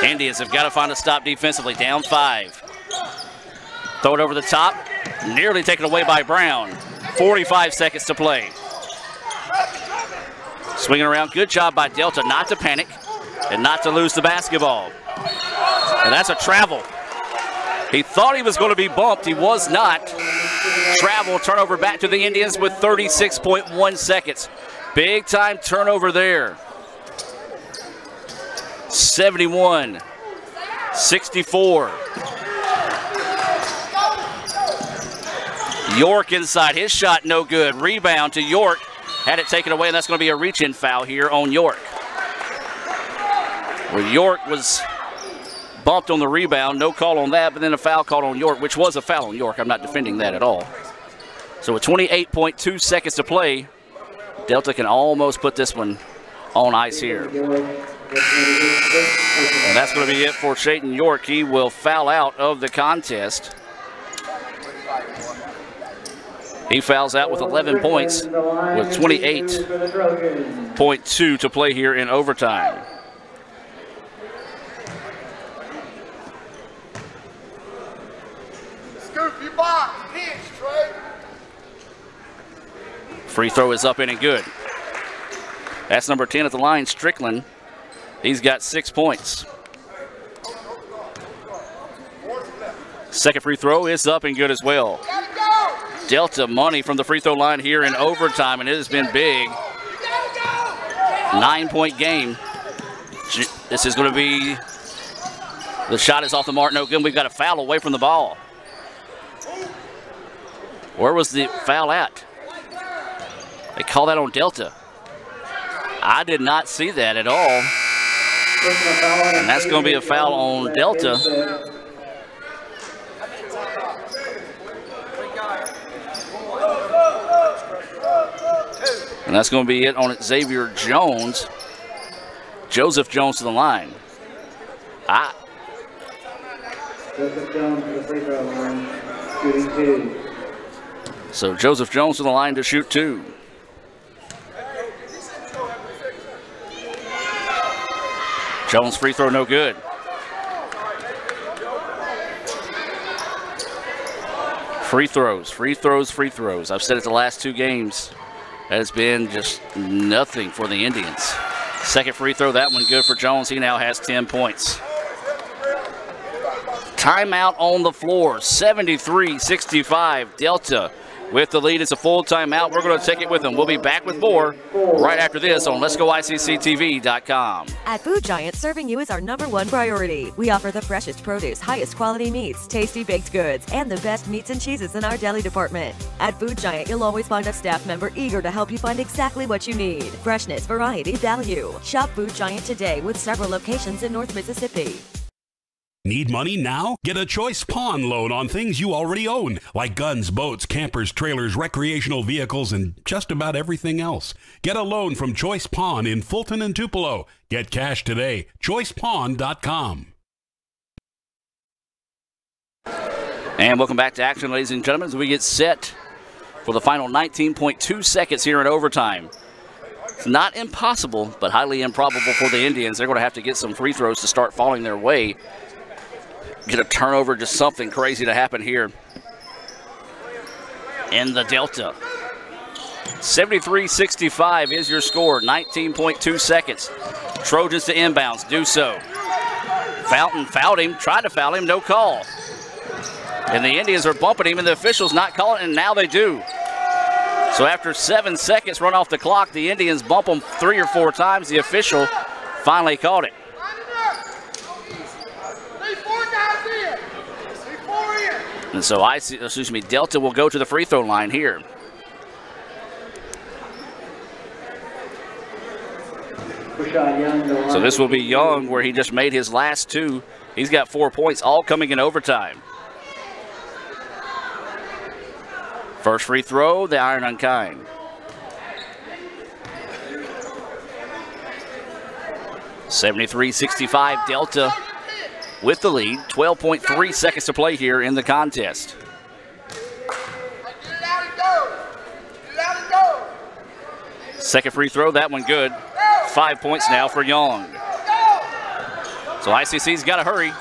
Indians have got to find a stop defensively, down 5. Throw it over the top. Nearly taken away by Brown. 45 seconds to play. Swinging around. Good job by Delta not to panic and not to lose the basketball. And that's a travel. He thought he was going to be bumped. He was not. Travel, turnover back to the Indians with 36.1 seconds. Big time turnover there. 71-64. York inside. His shot no good. Rebound to York. Had it taken away, and that's going to be a reach-in foul here on York. Where York was bumped on the rebound. No call on that, but then a foul called on York, which was a foul on York. I'm not defending that at all. So with 28.2 seconds to play, Delta can almost put this one on ice here. And that's going to be it for Chayton York. He will foul out of the contest. He fouls out with 11 points with 28.2 to play here in overtime. Scoop, you box, pinch, Trey. Free throw is up in and good. That's number 10 at the line, Strickland. He's got 6 points. Second free throw is up and good as well. Delta money from the free throw line here in overtime, and it has been big. 9-point game. This is going to be, the shot is off the mark, no good. We've got a foul away from the ball. Where was the foul at? They call that on Delta. I did not see that at all. And that's going to be a foul on Delta. And that's going to be it on Xavier Jones. Joseph Jones to the line. Joseph Jones to the free throw line, shooting 2. So Joseph Jones to the line to shoot 2. Jones free throw no good. Free throws, free throws, free throws. I've said it the last 2 games. Has been just nothing for the Indians. Second free throw, that one good for Jones. He now has 10 points. Timeout on the floor, 73-65. Delta with the lead. It's a full timeout. We're going to take it with them. We'll be back with more right after this on Let'sGoICCTV.com. At Food Giant, serving you is our #1 priority. We offer the freshest produce, highest quality meats, tasty baked goods, and the best meats and cheeses in our deli department. At Food Giant, you'll always find a staff member eager to help you find exactly what you need. Freshness, variety, value. Shop Food Giant today with several locations in North Mississippi. Need money now? Get a Choice Pawn loan on things you already own, like guns, boats, campers, trailers, recreational vehicles, and just about everything else. Get a loan from Choice Pawn in Fulton and Tupelo. Get cash today. ChoicePawn.com. And welcome back to action, ladies and gentlemen, as we get set for the final 19.2 seconds here in overtime. It's not impossible, but highly improbable for the Indians. They're going to have to get some free throws to start falling their way. Get a turnover, just something crazy to happen here in the Delta. 73-65 is your score, 19.2 seconds. Trojans to inbounds, do so. Fountain fouled him, tried to foul him, no call. And the Indians are bumping him, and the officials not calling, and now they do. So after 7 seconds run off the clock, the Indians bump them 3 or 4 times. The official finally called it. And so Delta will go to the free throw line here. So this will be Young, where he just made his last 2. He's got 4 points, all coming in overtime. First free throw, the Iron Unkind. (73-65) Delta with the lead. 12.3 seconds to play here in the contest. Second free throw, that one good. 5 points now for Young. So ICC's got to hurry.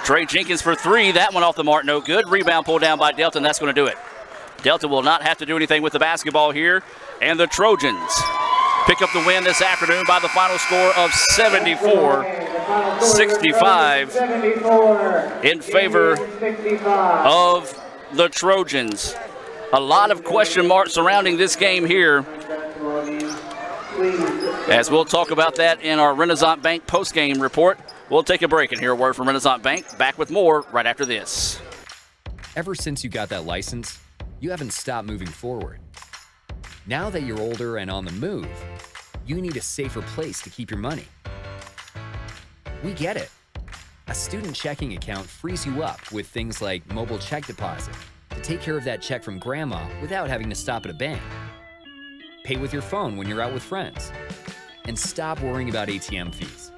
Trey Jenkins for three. That one off the mark, no good. Rebound pulled down by Delta, and that's going to do it. Delta will not have to do anything with the basketball here. And the Trojans pick up the win this afternoon by the final score of 74-65 in favor of the Trojans. A lot of question marks surrounding this game here, as we'll talk about that in our Renaissance Bank post-game report. We'll take a break and hear a word from Renaissance Bank. Back with more right after this. Ever since you got that license, you haven't stopped moving forward. Now that you're older and on the move, you need a safer place to keep your money. We get it. A student checking account frees you up with things like mobile check deposit to take care of that check from grandma without having to stop at a bank. Pay with your phone when you're out with friends. And stop worrying about ATM fees.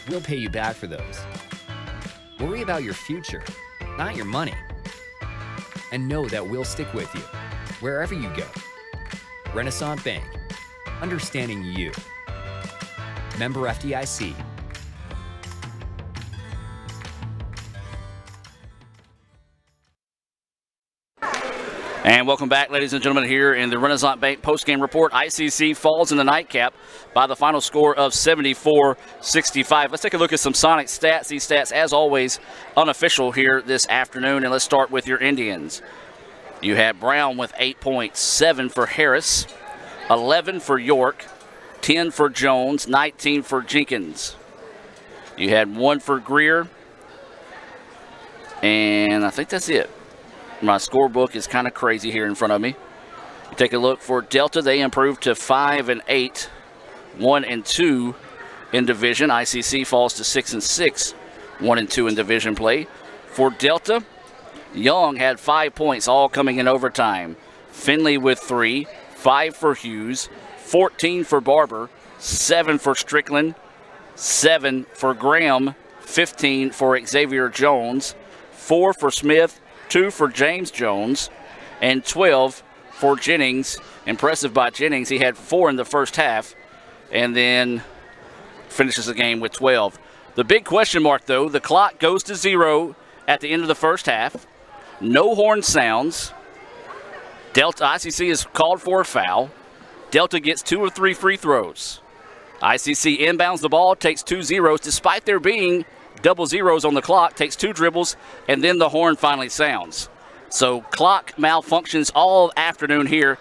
We'll pay you back for those. Worry about your future, not your money. And know that we'll stick with you wherever you go. Renaissance Bank, understanding you. Member FDIC. And welcome back, ladies and gentlemen, here in the Renaissance Bank postgame report. ICC falls in the nightcap by the final score of 74-65. Let's take a look at some Sonic stats. These stats, as always, unofficial here this afternoon. And let's start with your Indians. You had Brown with 8 points, 7 for Harris, 11 for York, 10 for Jones, 19 for Jenkins. You had 1 for Greer, and I think that's it. My scorebook is kind of crazy here in front of me. You take a look for Delta. They improved to 5-8, 1-2 in division. ICC falls to 6-6, 1-2 in division play. For Delta, Young had 5 points, all coming in overtime. Finley with 3, 5 for Hughes, 14 for Barber, 7 for Strickland, 7 for Graham, 15 for Xavier Jones, 4 for Smith, 2 for James Jones, and 12 for Jennings. Impressive by Jennings. He had 4 in the first half and then finishes the game with 12. The big question mark, though, the clock goes to 0 at the end of the first half. No horn sounds. Delta ICC is called for a foul. Delta gets 2 or 3 free throws. ICC inbounds the ball, takes 2 zeros, despite there being double zeros on the clock, takes 2 dribbles, and then the horn finally sounds. So clock malfunctions all afternoon here.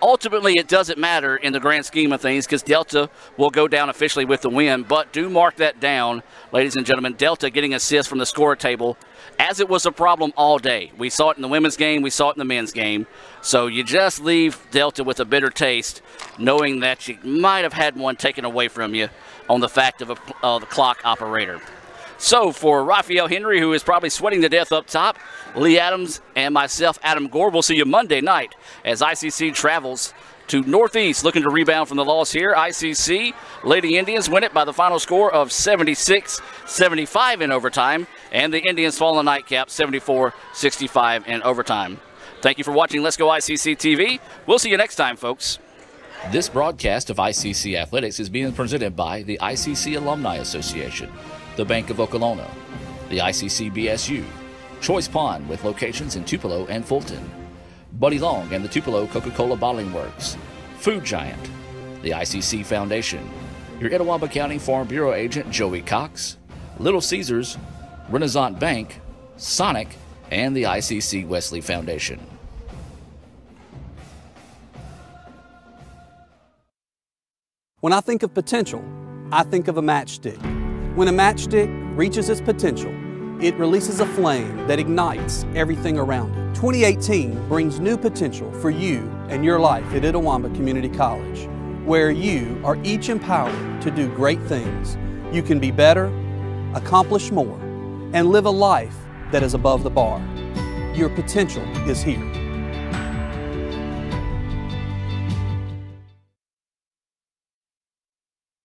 Ultimately, it doesn't matter in the grand scheme of things because Delta will go down officially with the win. But do mark that down, ladies and gentlemen. Delta getting assists from the score table, as it was a problem all day. We saw it in the women's game. We saw it in the men's game. So you just leave Delta with a bitter taste, knowing that you might have had one taken away from you on the fact of the clock operator. So for Raphael Henry, who is probably sweating to death up top, Lee Adams and myself, Adam Gore, we'll see you Monday night as ICC travels to Northeast looking to rebound from the loss here. ICC Lady Indians win it by the final score of 76-75 in overtime, and the Indians fall in the nightcap 74-65 in overtime. Thank you for watching Let's Go ICC TV. We'll see you next time, folks. This broadcast of ICC Athletics is being presented by the ICC Alumni Association, the Bank of Okolona, the ICC BSU, Choice Pond with locations in Tupelo and Fulton, Buddy Long and the Tupelo Coca-Cola Bottling Works, Food Giant, the ICC Foundation, your Etowah County Farm Bureau agent Joey Cox, Little Caesars, Renaissance Bank, Sonic, and the ICC Wesley Foundation. When I think of potential, I think of a matchstick. When a matchstick reaches its potential, it releases a flame that ignites everything around it. 2018 brings new potential for you and your life at Itawamba Community College, where you are each empowered to do great things. You can be better, accomplish more, and live a life that is above the bar. Your potential is here.